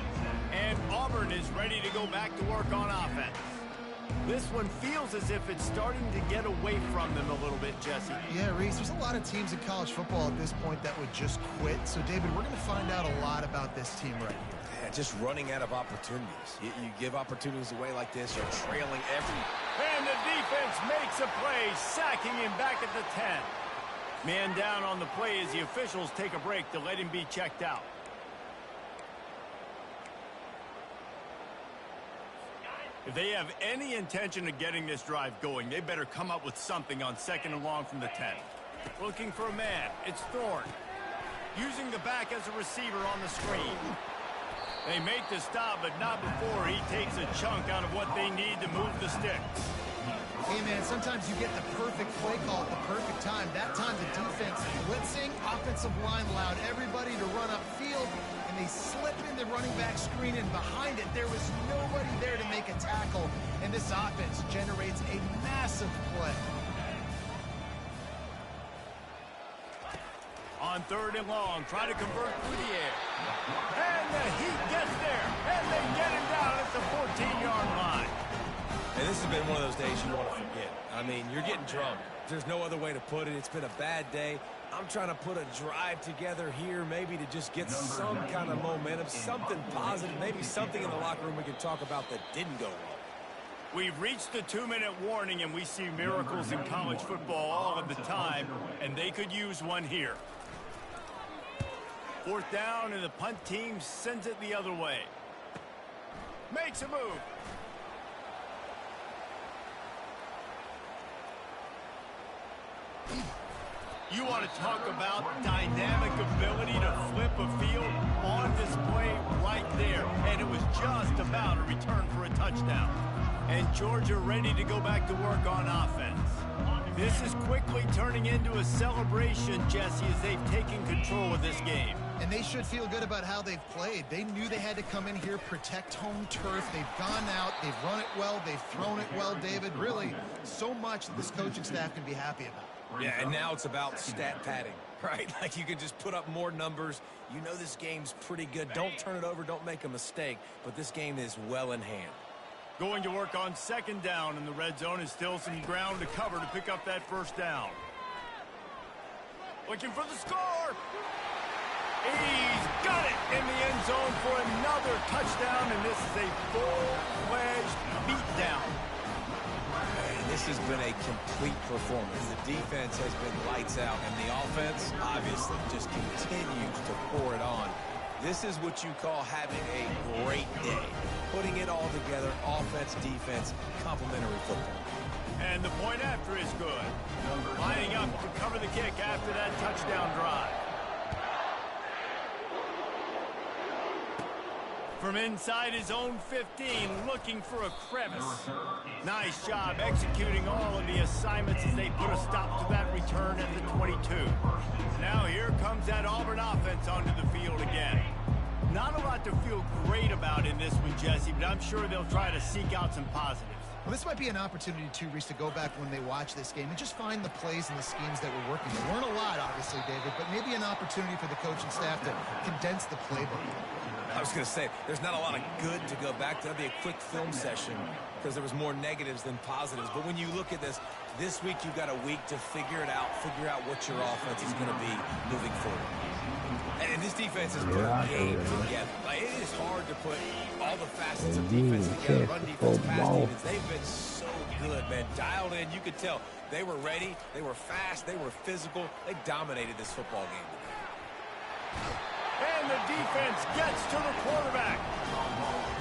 And Auburn is ready to go back to work on offense. This one feels as if it's starting to get away from them a little bit, Jesse. Yeah, Reese, there's a lot of teams in college football at this point that would just quit. So, David, we're going to find out a lot about this team right here. Yeah, just running out of opportunities. You give opportunities away like this, you're trailing every... And the defense makes a play, sacking him back at the 10. Man down on the play as the officials take a break to let him be checked out. If they have any intention of getting this drive going, they better come up with something on second and long from the 10. Looking for a man, it's Thorne. Using the back as a receiver on the screen. They make the stop, but not before he takes a chunk out of what they need to move the sticks. Hey, man, sometimes you get the perfect play call at the perfect time. That time the defense blitzing, offensive line allowed everybody to run upfield, and they slip in the running back screen, and behind it, there was nobody there to make a tackle, and this offense generates a massive play. On 3rd and long, try to convert through the air. And the Heat gets there, and they get him down at the 14-yard line. And this has been one of those days you want to forget. I mean, you're getting drunk. There's no other way to put it. It's been a bad day. I'm trying to put a drive together here, maybe to just get some kind of momentum, something positive, maybe something in the locker room we can talk about that didn't go wrong. We've reached the 2-minute warning, and we see miracles in college football all of the time, and they could use one here. 4th down, and the punt team sends it the other way. Makes a move. You want to talk about dynamic ability to flip a field on display right there. And it was just about a return for a touchdown. And Georgia ready to go back to work on offense. This is quickly turning into a celebration, Jesse, as they've taken control of this game. And they should feel good about how they've played. They knew they had to come in here, protect home turf. They've gone out, they've run it well, they've thrown it well, David. Really, so much that this coaching staff can be happy about. Yeah, and now it's about stat padding, right? Like you can just put up more numbers. You know this game's pretty good. Don't turn it over. Don't make a mistake. But this game is well in hand. Going to work on 2nd down, and the red zone is still some ground to cover to pick up that 1st down. Looking for the score. He's got it in the end zone for another touchdown, and this is a full-fledged beatdown. This has been a complete performance. The defense has been lights out, and the offense, obviously, just continues to pour it on. This is what you call having a great day. Putting it all together, offense, defense, complementary football. And the point after is good. Lining up to cover the kick after that touchdown drive. From inside his own 15, looking for a crevice. Nice job executing all of the assignments as they put a stop to that return at the 22. Now here comes that Auburn offense onto the field again. Not a lot to feel great about in this one, Jesse, but I'm sure they'll try to seek out some positives. Well, this might be an opportunity, too, Reese, to go back when they watch this game and just find the plays and the schemes that were working. There weren't a lot, obviously, David, but maybe an opportunity for the coaching staff to condense the playbook. I was going to say, there's not a lot of good to go back to. That'd be a quick film session because there was more negatives than positives. But when you look at this week you've got a week to figure it out, figure out what your offense is going to be moving forward. And this defense has put a game together. Like, it is hard to put all the facets of defense together. Run defense, pass defense. They've been so good, man. Dialed in. You could tell they were ready. They were fast. They were physical. They dominated this football game today. And the defense gets to the quarterback.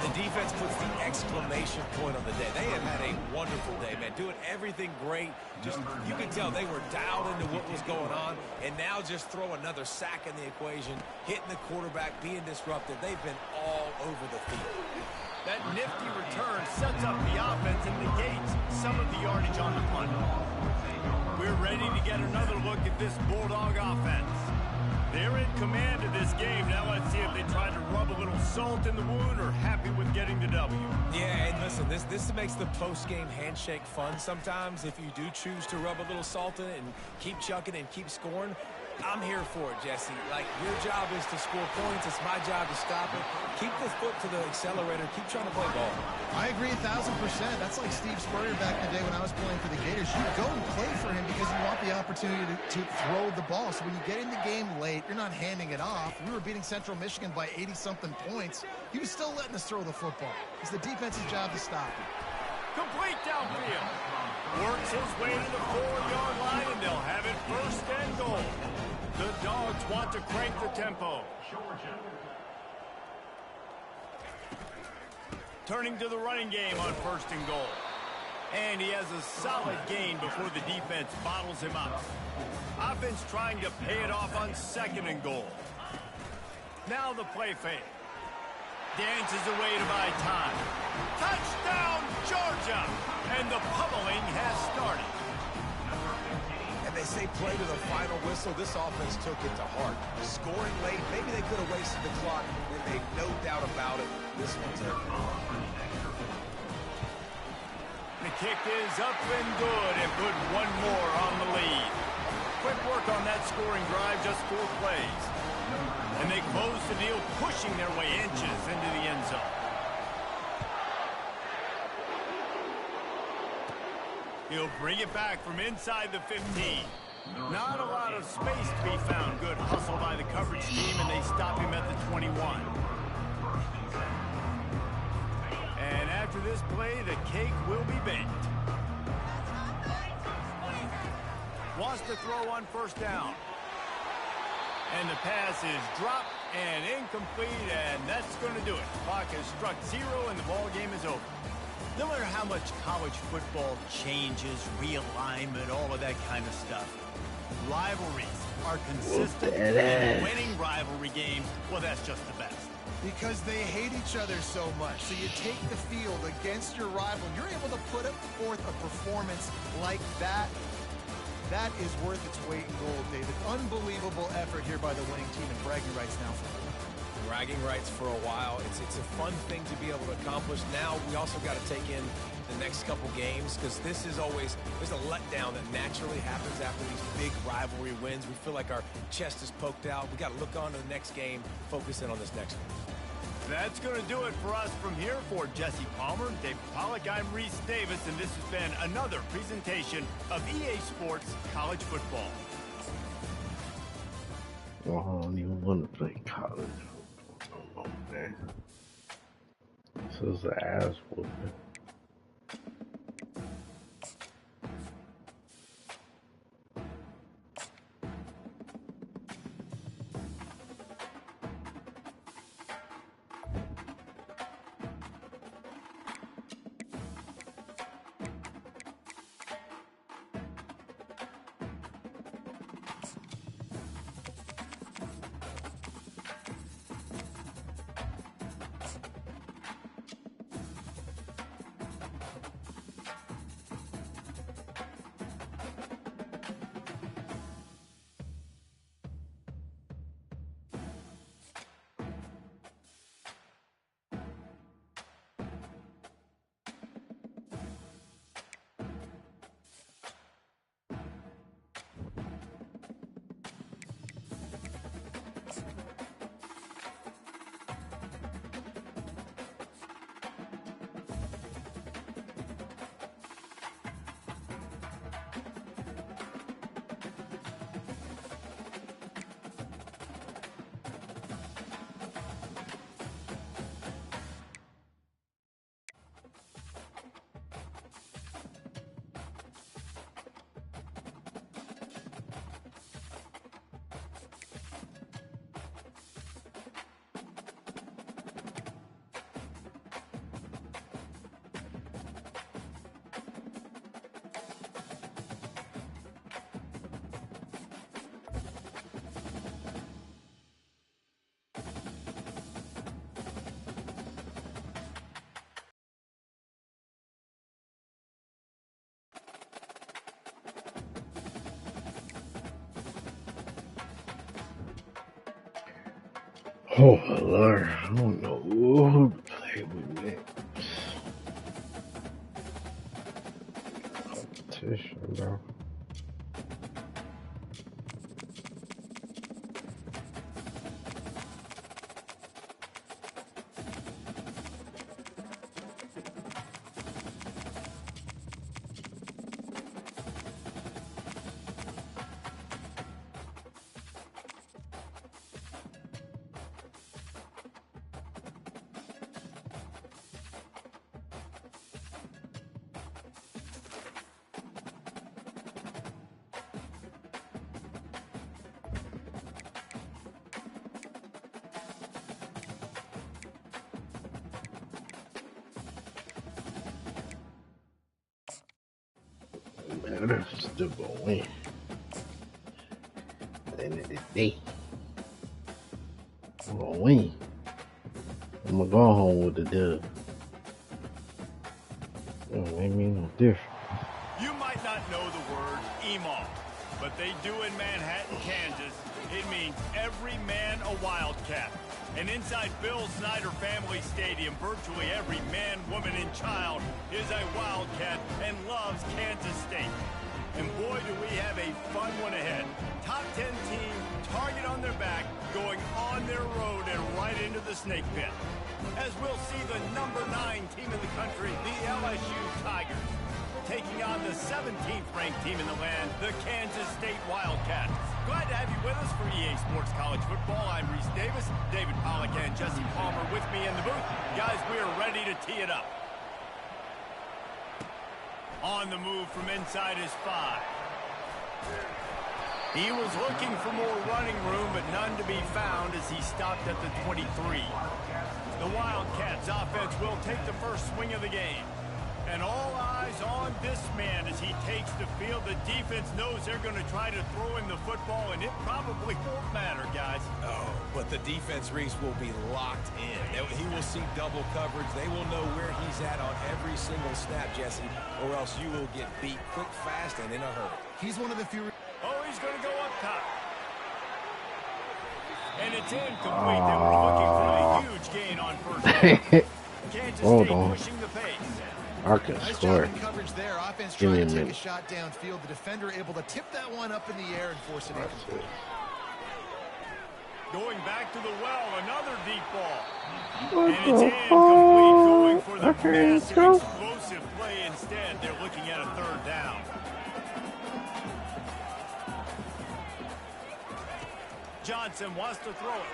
The defense puts the exclamation point on the day. They have had a wonderful day, man. Doing everything great. Just, you can tell they were dialed into what was going on. And now just throw another sack in the equation. Hitting the quarterback, being disruptive. They've been all over the field. That nifty return sets up the offense and negates some of the yardage on the punt. We're ready to get another look at this Bulldog offense. They're in command of this game. Now let's see if they try to rub a little salt in the wound or happy with getting the W. Yeah, and listen, this makes the post-game handshake fun sometimes. If you do choose to rub a little salt in it and keep chucking and keep scoring, I'm here for it, Jesse. Like, your job is to score points. It's my job to stop it. Keep the foot to the accelerator. Keep trying to play ball. I agree 1,000%. That's like Steve Spurrier back in the day when I was playing for the Gators. You go and play for him because you want the opportunity to throw the ball. So when you get in the game late, you're not handing it off. We were beating Central Michigan by 80-something points. He was still letting us throw the football. It's the defense's job to stop it. Complete downfield. Works his way to the 4-yard line, and they'll have it 1st and goal. The Dogs want to crank the tempo. Turning to the running game on 1st and goal. And he has a solid gain before the defense bottles him up. Offense trying to pay it off on 2nd and goal. Now the play fake. Dances away to buy time. Touchdown, Georgia! And the pummeling has play to the final whistle, this offense took it to heart. Scoring late, maybe they could have wasted the clock, and they've no doubt about it. This one's there. The kick is up and good, and put one more on the lead. Quick work on that scoring drive, just 4 plays. And they close the deal, pushing their way inches into the end zone. He'll bring it back from inside the 15. Not a lot of space to be found. Good hustle by the coverage team, and they stop him at the 21. And after this play, the cake will be baked. Wants to throw on first down. And the pass is dropped and incomplete, and that's going to do it. Clock has struck 0, and the ball game is over. No matter how much college football changes, realignment, all of that kind of stuff, rivalries are consistent, and winning rivalry games, well, that's just the best. Because they hate each other so much. So you take the field against your rival, you're able to put forth a performance like that. That is worth its weight in gold, David. Unbelievable effort here by the winning team, and bragging rights now for them. Bragging rights for a while. It's a fun thing to be able to accomplish. Now we also got to take in the next couple games, because this is always, there's a letdown that naturally happens after these big rivalry wins. We feel like our chest is poked out. We got to look on to the next game, focus in on this next one. That's going to do it for us from here. For Jesse Palmer, Dave Pollack, I'm Reese Davis, and this has been another presentation of EA Sports College Football. Well, I don't even want to play college football no more, man. This is an ass whooping. Oh, Lord, I don't know who to play with next. Competition, bro. Man, I'm still gonna win. At the end of the day, I'm gonna win. I'm gonna go home with the dub. It don't make me no difference. You might not know the word EMAW, but they do in Manhattan, Kansas. It means every man a Wildcat. And inside Bill Snyder Family Stadium, virtually every man, woman, and child is a Wildcat and loves Kansas State. And boy, do we have a fun one ahead. Top 10 team, target on their back, going on their road and right into the snake pit. As we'll see the number 9 team in the country, the LSU Tigers, taking on the 17th ranked team in the land, the Kansas State Wildcats. Glad to have you with us for EA Sports College Football. I'm Reese Davis, David Pollack and Jesse Palmer with me in the booth. Guys, we are ready to tee it up. On the move from inside his 5. He was looking for more running room, but none to be found as he stopped at the 23. The Wildcats offense will take the first swing of the game. And all eyes on this man as he takes the field. The defense knows they're going to try to throw him the football, and it probably won't matter, guys. Oh, but the defense, Reese, will be locked in. He will see double coverage. They will know where he's at on every single snap, Jesse, or else you will get beat quick, fast, and in a hurry. He's one of the few... Oh, he's going to go up top. And it's incomplete. They were looking for a huge gain on first down. Kansas State pushing the pace. I can score. Coverage there. Offense trying to take a shot downfield. The defender able to tip that one up in the air and force it in. Going back to the well, another deep ball. And it's incomplete. Going for the massive explosive play instead. They're looking at a third down. Johnson wants to throw it.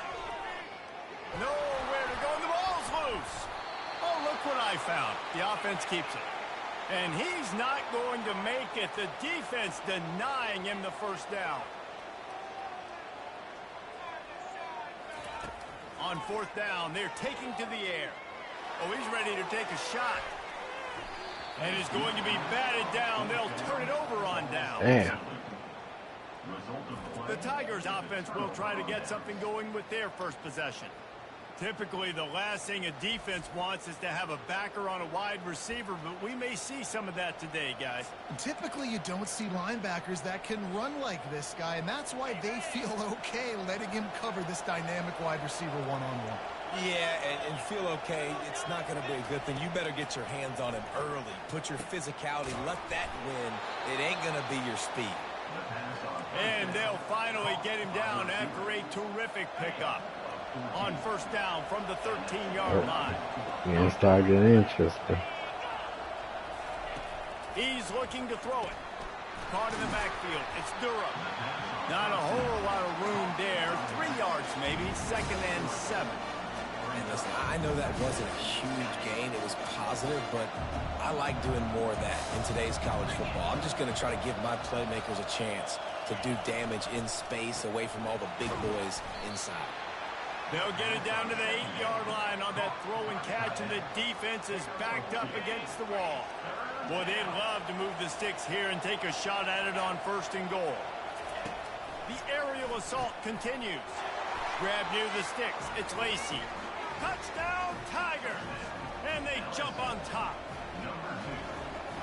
Nowhere to go, and the ball's loose. Oh, look what I found. The offense keeps it. And he's not going to make it. The defense denying him the first down. On fourth down, they're taking to the air. Oh, he's ready to take a shot. And it's going to be batted down. They'll turn it over on down. Damn. The Tigers offense will try to get something going with their first possession. Typically, the last thing a defense wants is to have a backer on a wide receiver, but we may see some of that today, guys. Typically, you don't see linebackers that can run like this guy, and that's why they feel okay letting him cover this dynamic wide receiver one-on-one. Yeah, and feel okay. It's not going to be a good thing. You better get your hands on him early. Put your physicality. Let that win. It ain't going to be your speed. And they'll finally get him down after a terrific pickup. On first down from the 13-yard line. Yeah, start getting interesting. He's looking to throw it. Caught in the backfield. It's Durham. Not a whole lot of room there. 3 yards maybe. 2nd and 7. And listen, I know that wasn't a huge gain. It was positive, but I like doing more of that in today's college football. I'm just going to try to give my playmakers a chance to do damage in space away from all the big boys inside. They'll get it down to the 8-yard line on that throw and catch, and the defense is backed up against the wall. Boy, they'd love to move the sticks here and take a shot at it on 1st and goal. The aerial assault continues. Grab near the sticks. It's Lacey. Touchdown, Tigers! And they jump on top.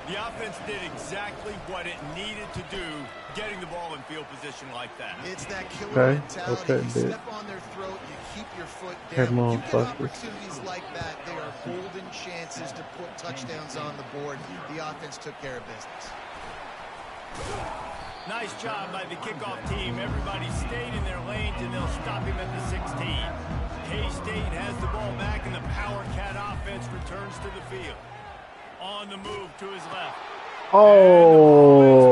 The offense did exactly what it needed to do, getting the ball in field position like that. It's that killer mentality. You step on their throat, you keep your foot down. When you get opportunities like that, they are golden chances to put touchdowns on the board. The offense took care of business. Nice job by the kickoff team. Everybody stayed in their lanes, and they'll stop him at the 16. K-State has the ball back, and the Power Cat offense returns to the field. On the move to his left. Oh,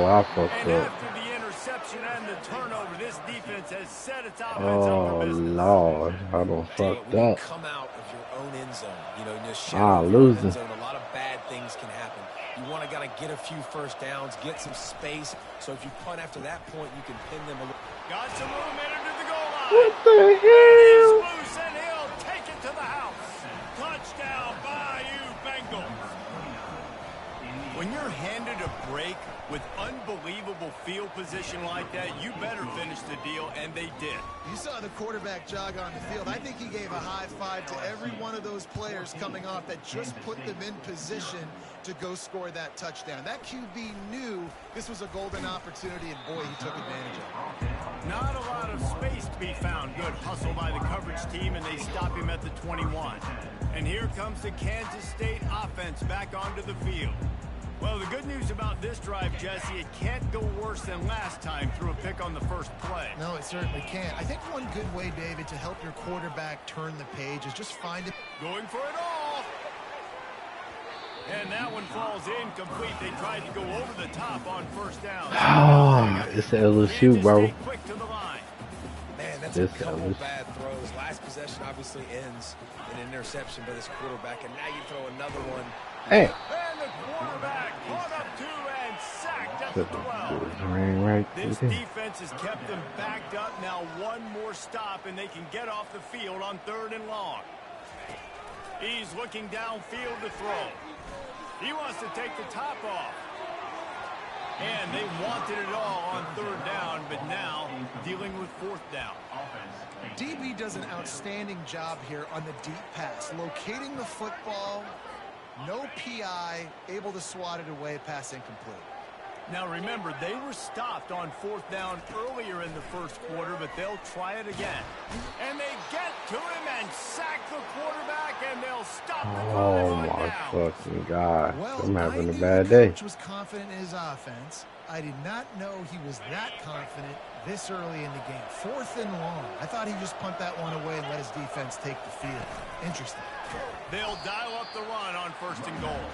I fucked and up. after the interception and the turnover, this defense has set its offense Oh, up for business. Lord. I done fucked up. Come out of your own end zone. You know, just losing. End zone, a lot of bad things can happen. You want to get a few first downs, get some space. So if you punt after that point, you can pin them a little. Got some room in to the goal line. What the hell? He's loose and he'll take it to the house. Touchdown, Bayou Bengals. When you're handed a break with unbelievable field position like that, you better finish the deal, and they did. You saw the quarterback jog on the field. I think he gave a high five to every one of those players coming off that just put them in position to go score that touchdown. That QB knew this was a golden opportunity, and boy, he took advantage of it. Not a lot of space to be found. Good hustle by the coverage team, and they stop him at the 21. And here comes the Kansas State offense back onto the field. Well, the good news about this drive, Jesse, it can't go worse than last time through a pick on the first play. No, it certainly can't. I think one good way, David, to help your quarterback turn the page is just find it. Going for it all. And that one falls incomplete. They tried to go over the top on first down. Oh, it's LSU, bro. Quick to the line. Man, that's a couple bad throws. Last possession obviously ends in an interception by this quarterback, and now you throw another one. Hey. And the quarterback caught up to and sacked at the 12. This defense has kept them backed up. Now one more stop, and they can get off the field on 3rd and long. He's looking downfield to throw. He wants to take the top off. And they wanted it all on 3rd down, but now dealing with 4th down. DB does an outstanding job here on the deep pass, locating the football. No PI, able to swat it away, pass incomplete. Now remember, they were stopped on 4th down earlier in the first quarter, but they'll try it again. And they get to him and sack the quarterback, and they'll stop the drive on my down. fucking God. Well, I'm having a I bad knew day. Coach was confident in his offense. I did not know he was that confident this early in the game. 4th and long. I thought he'd just punt that one away and let his defense take the field. Interesting. They'll dial up the run on 1st and goal.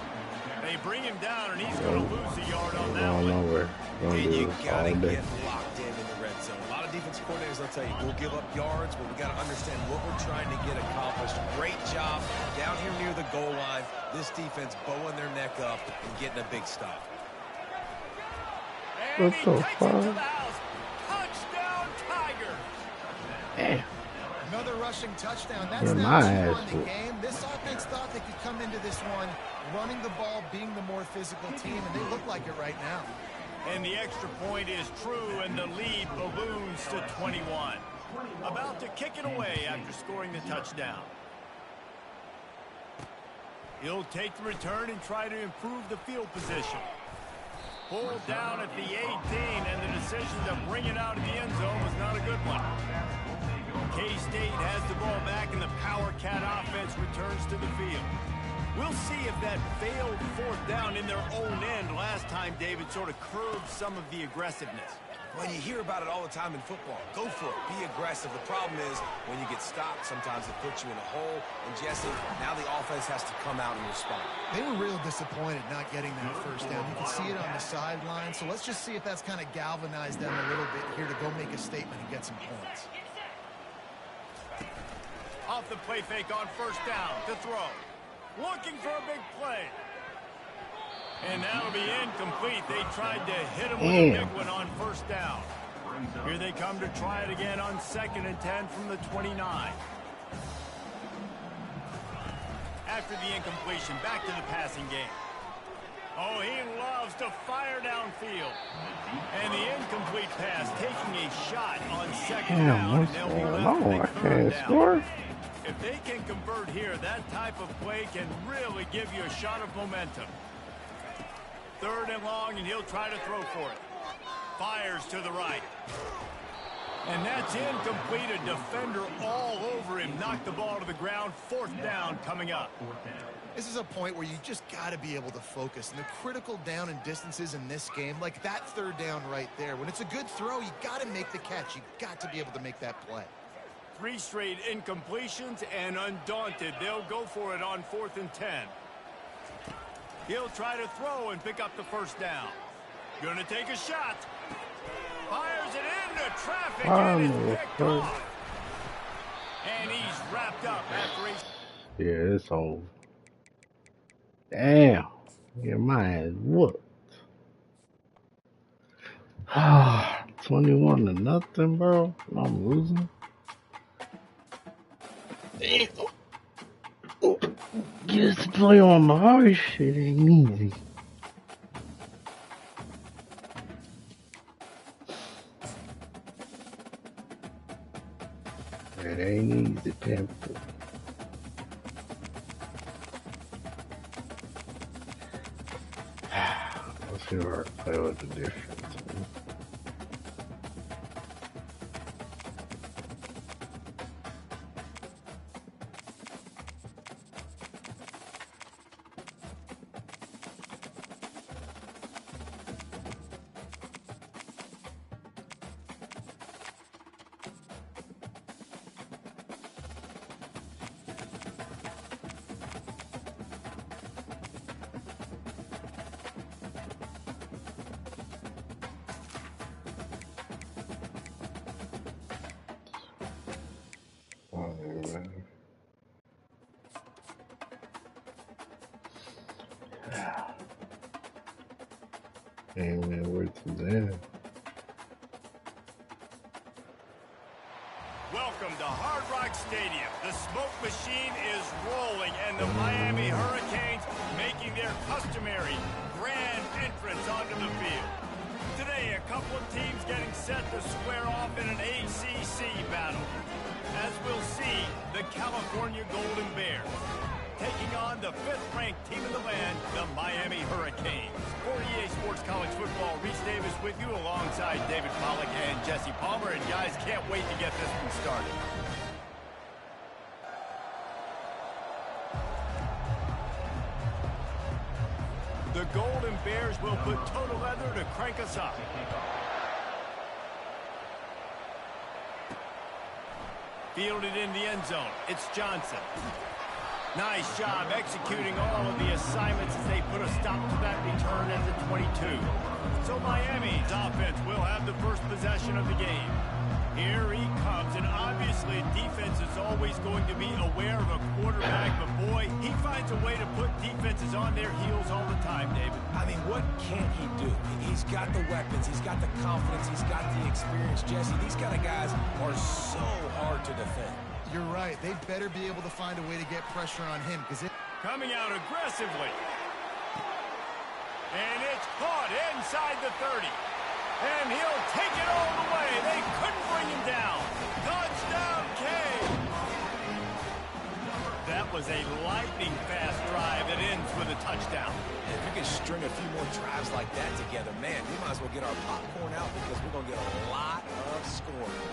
They bring him down, and he's going to lose a yard on that one. Nowhere. And you got to get locked in the red zone. A lot of defensive coordinators, they'll tell you, we'll give up yards, but we got to understand what we're trying to get accomplished. Great job down here near the goal line. This defense bowing their neck up and getting a big stop. And he takes it to the house. Touchdown, Tiger. Damn. Another rushing touchdown. That's Yeah, now my 2 on the ass. game. This offense thought they could come into this one running the ball, being the more physical team, and they look like it right now. And the extra point is true, and the lead balloons to 21. About to kick it away after scoring the touchdown. He'll take the return and try to improve the field position. Pulled down at the 18, and the decision to bring it out of the end zone was not a good one. K-State has the ball back, and the Power Cat offense returns to the field. We'll see if that failed 4th down in their own end last time, David, sort of curbed some of the aggressiveness. Well, you hear about it all the time in football. Go for it. Be aggressive. The problem is when you get stopped, sometimes it puts you in a hole. And, Jesse, now the offense has to come out and respond. They were real disappointed not getting that 1st down. You can see it on the sideline. So let's just see if that's kind of galvanized them a little bit here to go make a statement and get some points. Off the play fake on 1st down to throw. Looking for a big play. And that'll be incomplete. They tried to hit him with a big one on 1st down. Here they come to try it again on 2nd and 10 from the 29. After the incompletion, back to the passing game. Oh, he loves to fire downfield. And the incomplete pass taking a shot on 2nd down. What's going on? I can't score. If they can convert here, that type of play can really give you a shot of momentum. 3rd and long, and he'll try to throw for it. Fires to the right. And that's incomplete. A defender all over him. Knocked the ball to the ground. 4th down coming up. This is a point where you just got to be able to focus. And the critical down and distances in this game, like that 3rd down right there, when it's a good throw, you got to make the catch. You got to be able to make that play. 3 straight incompletions, and undaunted, they'll go for it on 4th and 10. He'll try to throw and pick up the 1st down. Gonna take a shot. Fires it into traffic, and it's picked off. And he's wrapped up after he... Yeah, it's over. Damn. Get my ass whooped. 21-0, bro. I'm losing. Just play on the hard shit ain't easy. It ain't easy, Tampa. Let's see where I play with the difference. Amen. Word to them. Welcome to Hard Rock Stadium. The smoke machine is rolling, and the Miami Hurricanes making their customary grand entrance onto the field. Today, a couple of teams getting set to square off in an ACC battle. As we'll see, the California Golden Bears taking on the 5th-ranked team in the land, the Miami Hurricanes. For EA Sports College Football, Reese Davis with you alongside David Pollack and Jesse Palmer. And guys, can't wait to get this one started. The Golden Bears will put total leather to crank us up. Fielded in the end zone. It's Johnson. Nice job executing all of the assignments as they put a stop to that return at the 22. So Miami's offense will have the first possession of the game. Here he comes, and obviously defense is always going to be aware of a quarterback, but boy, he finds a way to put defenses on their heels all the time, David. I mean, what can't he do? He's got the weapons, he's got the confidence, he's got the experience. Jesse, these kind of guys are so hard to defend. You're right. They better be able to find a way to get pressure on him because coming out aggressively. And it's caught inside the 30. And he'll take it all the way. They couldn't bring him down. Touchdown, Kane. That was a lightning-fast drive that ends with a touchdown. If we can string a few more drives like that together, man, we might as well get our popcorn out because we're going to get a lot of scoring.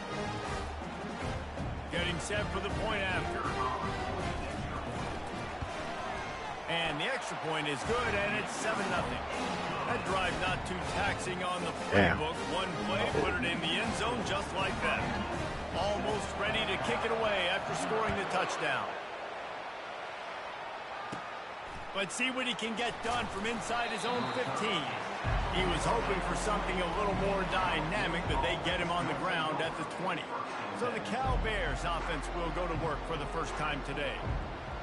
Getting set for the point after. And the extra point is good, and it's 7-0. That drive not too taxing on the playbook. One play, put it in the end zone just like that. Almost ready to kick it away after scoring the touchdown. But see what he can get done from inside his own 15. He was hoping for something a little more dynamic, but they get him on the ground at the 20. So the Cal Bears offense will go to work for the first time today.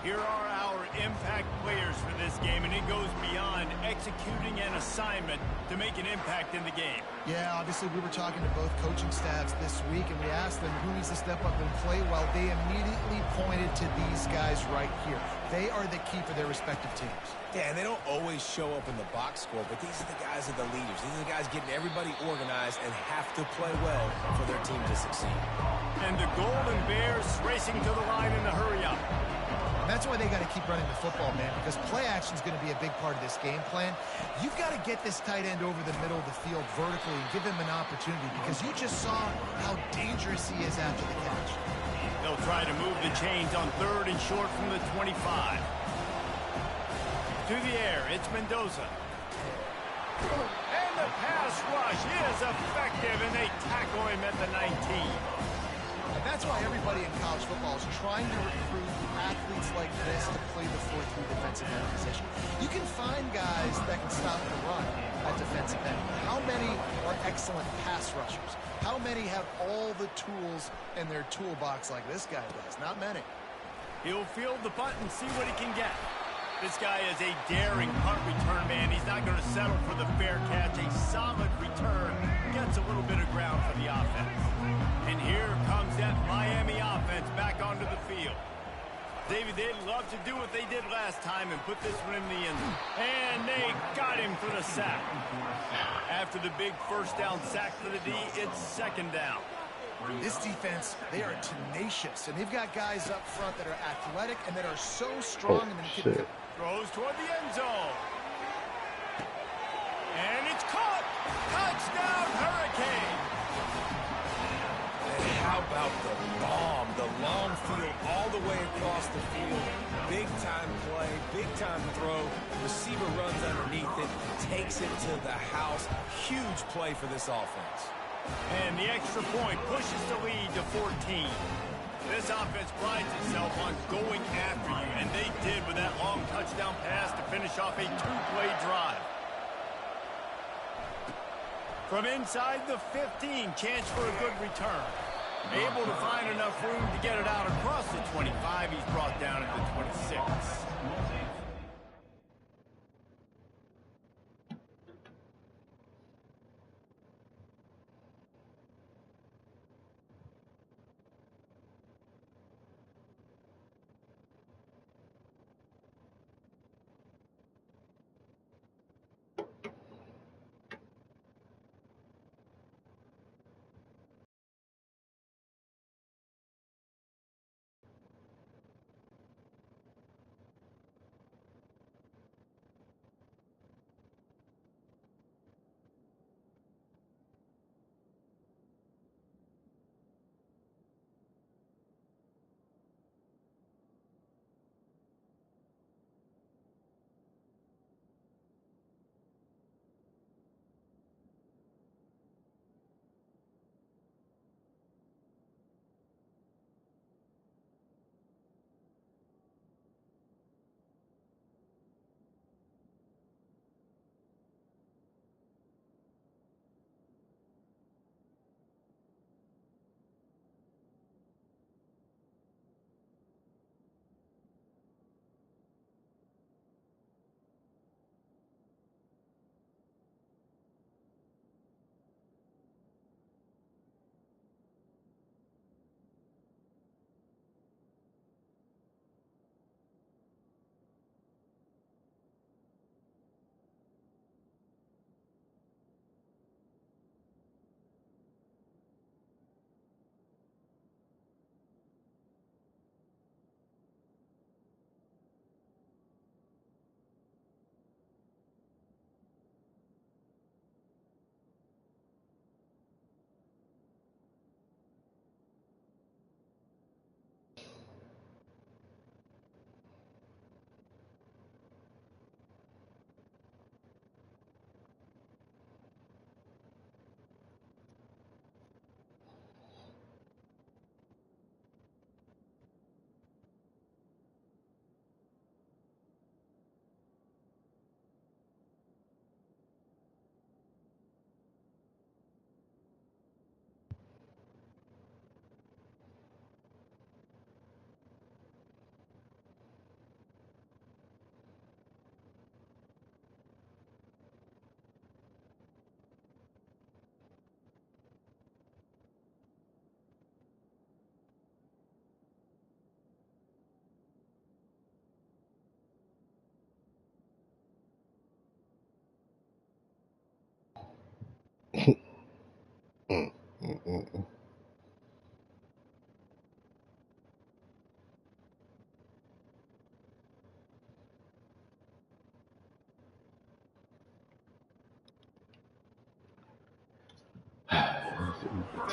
Here are our impact players for this game, and it goes beyond executing an assignment to make an impact in the game. Yeah, obviously we were talking to both coaching staffs this week, and we asked them who needs to step up and play well. They immediately pointed to these guys right here. They are the key for their respective teams. Yeah, and they don't always show up in the box score, but these are the guys that are the leaders. These are the guys getting everybody organized and have to play well for their team to succeed. And the Golden Bears racing to the line in the hurry up. And that's why they got to keep running the football, man, because play action is going to be a big part of this game plan. You've got to get this tight end over the middle of the field vertically and give him an opportunity, because you just saw how dangerous he is after the catch. They'll try to move the chains on 3rd and short from the 25. To the air, it's Mendoza. And the pass rush is effective, and they tackle him at the 19. And that's why everybody in college football is trying to recruit athletes like this to play the 4-3 defensive end position. You can find guys that can stop the run at defensive end. How many are excellent pass rushers? How many have all the tools in their toolbox like this guy does? Not many. He'll field the punt and see what he can get. This guy is a daring punt return man. He's not going to settle for the fair catch. A solid return gets a little bit of ground for the offense. And here comes that Miami offense back onto the field. David, they'd love to do what they did last time and put this one in the end zone. And they got him for the sack. After the big first down sack for the D, it's 2nd down. This defense, they are tenacious, and they've got guys up front that are athletic and that are so strong. Oh, and shit. Throws toward the end zone. And it's caught. Touchdown, Hurricane. And how about the bomb? The long field all the way across the field. Big time play, big time throw. Receiver runs underneath it, takes it to the house. Huge play for this offense. And the extra point pushes the lead to 14. This offense prides itself on going after you, and they did with that long touchdown pass to finish off a two-play drive. From inside the 15, chance for a good return. Able to find enough room to get it out across the 25. He's brought down at the 26.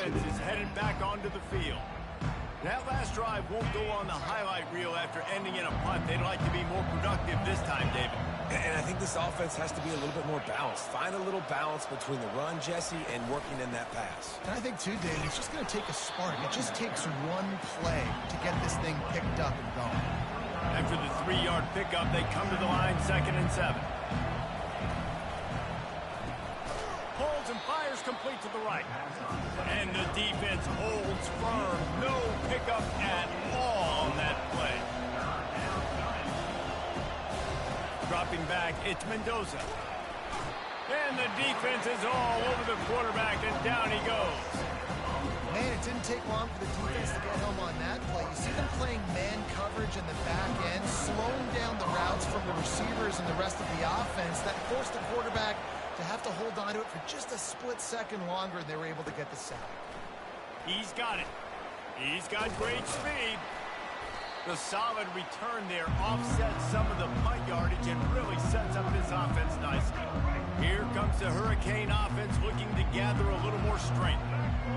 Offense is headed back onto the field. That last drive won't go on the highlight reel after ending in a punt. They'd like to be more productive this time, David. And I think this offense has to be a little bit more balanced. Find a little balance between the run, Jesse, and working in that pass. And I think, too, David, it's just going to take a spark. It just takes one play to get this thing picked up and going. After the 3-yard pickup, they come to the line, 2nd and 7. Holds and fires complete to the right. And the defense holds firm. No pickup at all on that play. Dropping back, it's Mendoza. And the defense is all over the quarterback, and down he goes. Man, it didn't take long for the defense to get home on that play. You see them playing man coverage in the back end, slowing down the routes from the receivers and the rest of the offense. That forced the quarterback to have to hold on to it for just a split second longer, and they were able to get the sack. He's got it. He's got great speed. The solid return there offsets some of the punt yardage and really sets up this offense nicely. Here comes the Hurricane offense looking to gather a little more strength.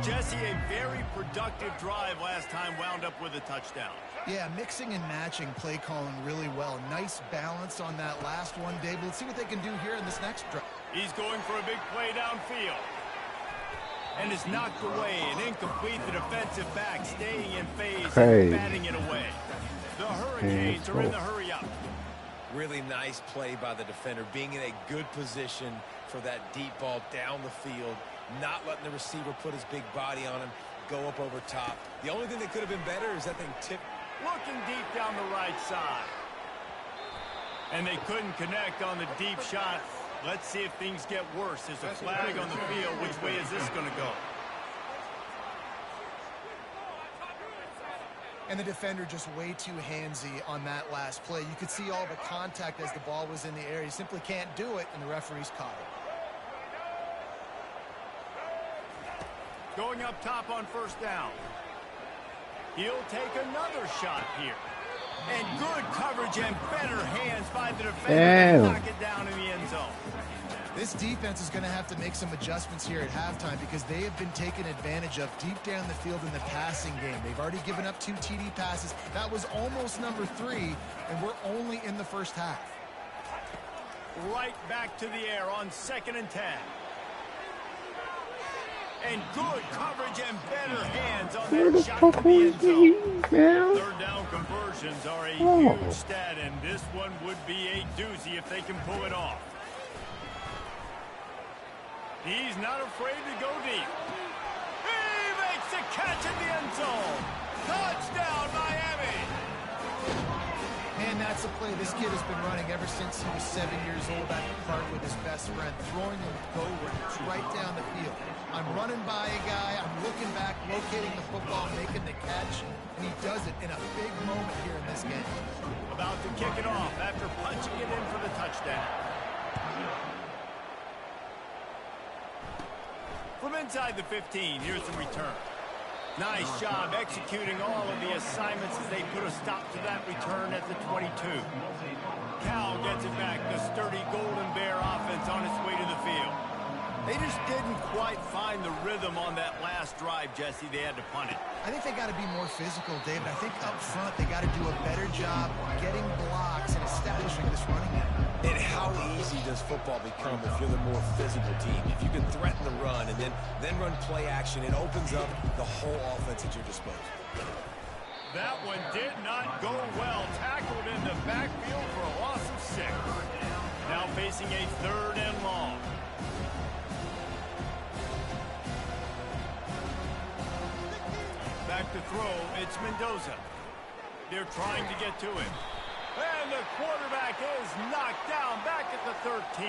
Jesse, a very productive drive last time wound up with a touchdown. Yeah, mixing and matching play calling really well. Nice balance on that last one, Dave. Let's see what they can do here in this next drive. He's going for a big play downfield. And is knocked away and incomplete. The defensive back staying in phase and batting it away. The Hurricanes are in the hurry up. Really nice play by the defender, being in a good position for that deep ball down the field, not letting the receiver put his big body on him, go up over top. The only thing that could have been better is that thing tipped. Looking deep down the right side. And they couldn't connect on the deep shot. Let's see if things get worse. There's a flag on the field. Which way is this going to go? And the defender just way too handsy on that last play. You could see all the contact as the ball was in the air. He simply can't do it, and the referee's caught it. Going up top on first down. He'll take another shot here. And good coverage and better hands by the defender to knock it down in the end zone. This defense is going to have to make some adjustments here at halftime because they have been taken advantage of deep down the field in the passing game. They've already given up 2 TD passes. That was almost number 3, and we're only in the first half. Right back to the air on 2nd and 10. And good coverage and better hands on that shot to the end zone. Third down conversions are a huge stat, and this one would be a doozy if they can pull it off. He's not afraid to go deep. He makes the catch in the end zone. Touchdown, Miami. And that's a play this kid has been running ever since he was 7 years old at the park with his best friend, throwing him go routes right down the field. I'm running by a guy, I'm looking back, locating the football, making the catch, and he does it in a big moment here in this game. About to kick it off after punching it in for the touchdown. From inside the 15, here's the return. Nice job executing all of the assignments as they put a stop to that return at the 22. Cal gets it back. The sturdy Golden Bear offense on its way to the field. They just didn't quite find the rhythm on that last drive, Jesse. They had to punt it. I think they got to be more physical, David. I think up front they got to do a better job getting blocks and establishing this running game. And how easy does football become if you're the more physical team? If you can threaten the run and then run play action, it opens up the whole offense at your disposal. That one did not go well. Tackled in the backfield for a loss of 6. Now facing a 3rd and long. Back to throw, it's Mendoza. They're trying to get to him. And the quarterback is knocked down back at the 13.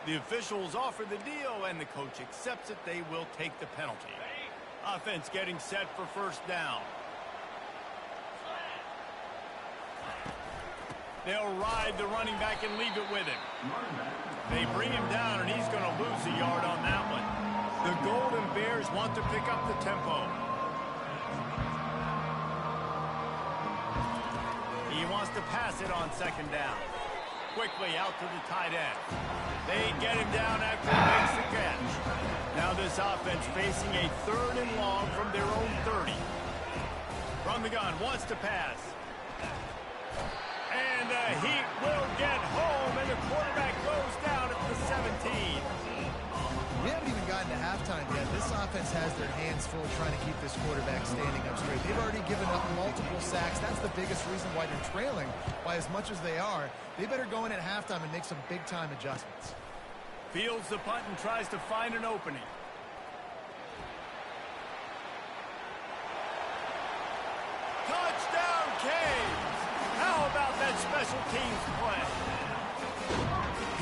The officials offer the deal, and the coach accepts it. They will take the penalty. Offense getting set for first down. They'll ride the running back and leave it with him. They bring him down, and he's going to lose a yard on that one. The Golden Bears want to pick up the tempo. He wants to pass it on 2nd down. Quickly out to the tight end. They get him down after he makes the catch. Now this offense facing a 3rd and long from their own 30. From the gun, wants to pass. And the Heat will get home, and the quarterback goes down at the 17. We haven't even gotten to halftime yet. This offense has their hands full trying to keep this quarterback standing up straight. They've already given up multiple sacks. That's the biggest reason why they're trailing by as much as they are. They better go in at halftime and make some big-time adjustments. Fields the punt and tries to find an opening. Touchdown, Canes! How about that special teams play?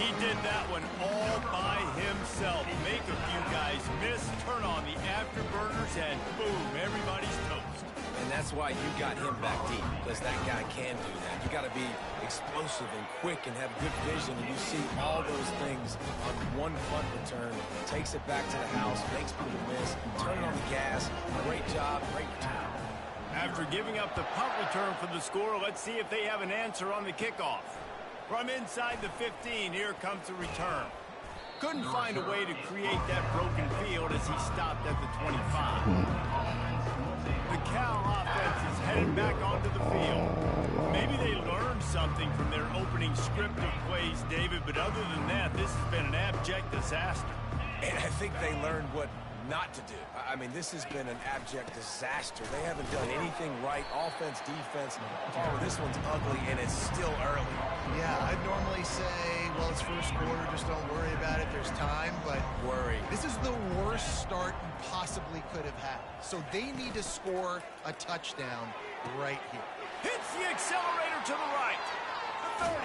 He did that one all by himself. Make a few guys miss, turn on the afterburners, and boom, everybody's toast. And that's why you got him back deep, because that guy can do that. You got to be explosive and quick and have good vision, and you see all those things on one punt return. Takes it back to the house, makes people miss, turning on the gas. Great job, great return. After giving up the punt return for the score, let's see if they have an answer on the kickoff. From inside the 15, here comes the return. Couldn't find a way to create that broken field as he stopped at the 25. The Cal offense is headed back onto the field. Maybe they learned something from their opening script of plays, David, but other than that, this has been an abject disaster. And I think they learned what not to do. I mean, this has been an abject disaster. They haven't done anything right. Offense, defense. Oh, this one's ugly, and it's still early. Yeah, I'd normally say, well, it's first quarter, just don't worry about it. There's time, but Worry. this is the worst start you possibly could have had. So they need to score a touchdown right here. Hits the accelerator to the right. The 30.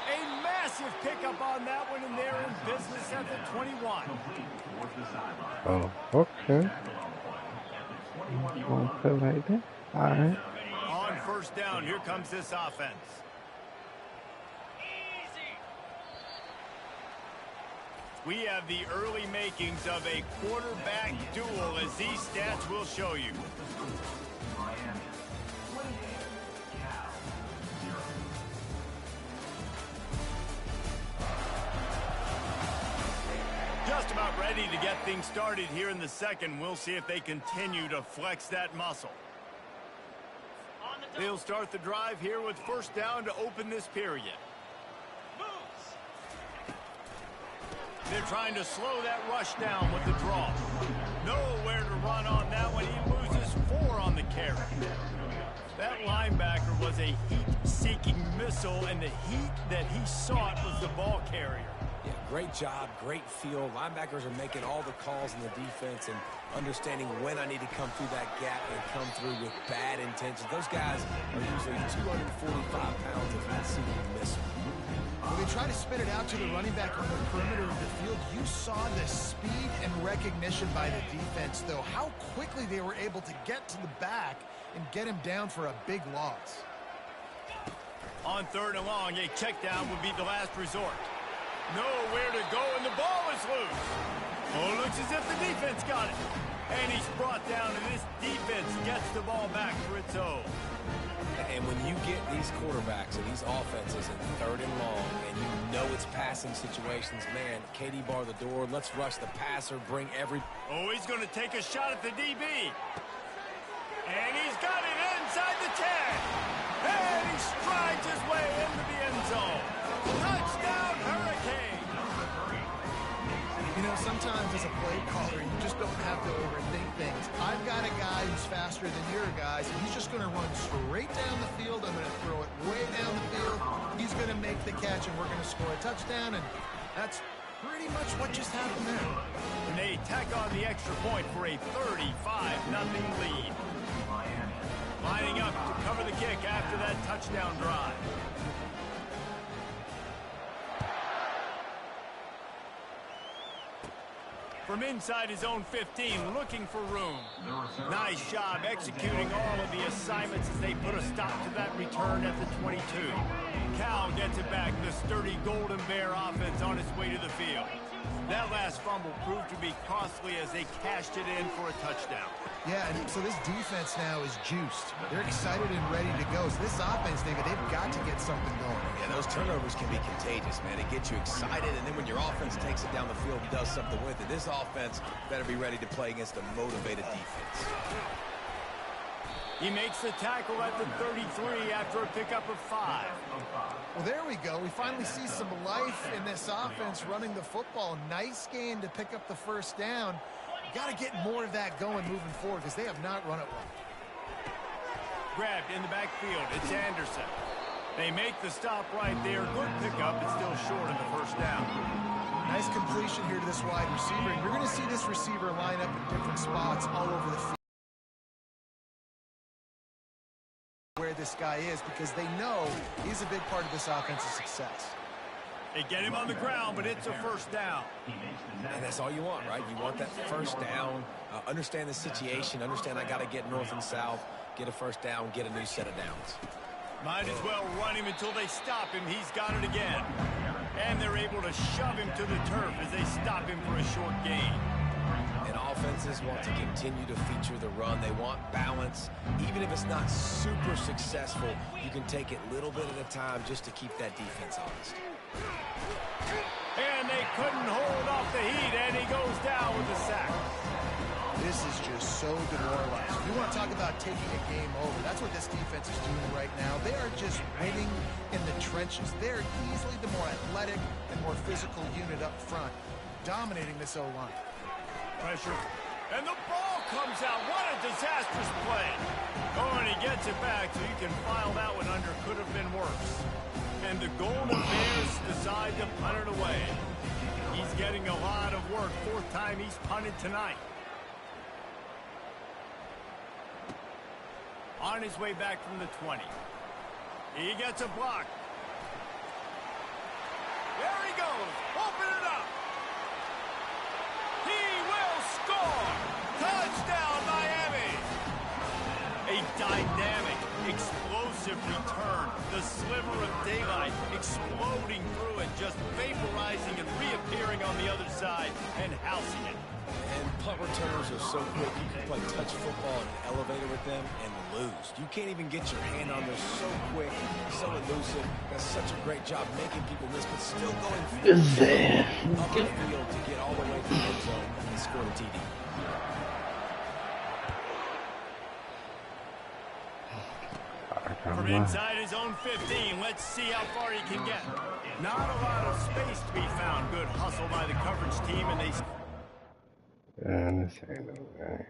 A massive pickup on that one, and they're in business at the 21. Oh, okay. Gonna play like that. All right. On first down, here comes this offense. We have the early makings of a quarterback duel, as these stats will show you. Just about ready to get things started here in the second. We'll see if they continue to flex that muscle. They'll start the drive here with first down to open this period. They're trying to slow that rush down with the draw. Nowhere to run on that one. He loses 4 on the carry. That linebacker was a heat-seeking missile, and the heat that he sought was the ball carrier. Yeah, great job, great feel. Linebackers are making all the calls in the defense and understanding when I need to come through that gap and come through with bad intentions. Those guys are usually 245 pounds of heat-seeking missile. When they try to spit it out to the running back on the perimeter of the field, you saw the speed and recognition by the defense, though, how quickly they were able to get to the back and get him down for a big loss. On third and long, a check down would be the last resort. Nowhere to go, and the ball is loose. Oh, looks as if the defense got it. And he's brought down, and this defense gets the ball back for its own. And when you get these quarterbacks and these offenses in third and long, and you know it's passing situations, man, Katie bar the door, let's rush the passer, bring every... Oh, he's going to take a shot at the DB. And he's got it inside the 10. And he strides his way into the end zone. Touchdown, Hurricane. You know, sometimes as a play caller, you just don't have to overthink things. I've got a guy who's faster than your guys, and he's just going to run straight down the field. I'm going to throw it way down the field. He's going to make the catch, and we're going to score a touchdown, and that's pretty much what just happened there. And they tack on the extra point for a 35-0 lead. Lining up to cover the kick after that touchdown drive. From inside his own 15, looking for room. Nice job executing all of the assignments as they put a stop to that return at the 22. Cal gets it back, the sturdy Golden Bear offense on its way to the field. That last fumble proved to be costly as they cashed it in for a touchdown. Yeah, and so this defense now is juiced. They're excited and ready to go. So this offense, David, they've got to get something going. Yeah, those turnovers can be contagious, man. It gets you excited, and then when your offense takes it down the field and does something with it, this offense better be ready to play against a motivated defense. He makes the tackle at the 33 after a pickup of 5. Well, there we go. We finally see some life in this offense running the football. Nice game to pick up the first down. Got to get more of that going moving forward because they have not run it well. Grabbed in the backfield. It's Anderson. They make the stop right there. Good pickup, but still short of the first down. Nice completion here to this wide receiver. And you're going to see this receiver line up in different spots all over the field where this guy is because they know he's a big part of this offense's success. They get him on the ground, but it's a first down. And that's all you want, right? You want that first down. Understand the situation. Understand I got to get north and south. get a first down, get a new set of downs. Might as well run him until they stop him. He's got it again. And they're able to shove him to the turf as they stop him for a short gain. And offenses want to continue to feature the run. They want balance. Even if it's not super successful, you can take it little bit at a time just to keep that defense honest. And they couldn't hold off the heat, and he goes down with a sack. This is just so demoralizing. You want to talk about taking a game over. That's what this defense is doing right now. They are just winning in the trenches. They're easily the more athletic and more physical unit up front, dominating this O-line. Pressure. And the ball comes out. What a disastrous play. Oh, and he gets it back, so you can file that one under. Could have been worse. And the Golden Bears decide to punt it away. He's getting a lot of work. Fourth time he's punted tonight. On his way back from the 20. He gets a block. There he goes. Open it up. He will score. Touchdown, Miami. A dynamic, explosive return. The sliver of daylight exploding through it, just vaporizing and reappearing on the other side and housing it. And punt returners are so quick. You can play touch football in an elevator with them and lose. You can't even get your hand on them. So quick, so elusive. Does such a great job making people miss, but still going up the field to get all the way to the end zone and score the TD. From inside his own 15, let's see how far he can get. Not a lot of space to be found. Good hustle by the coverage team, and they... this ain't no guy.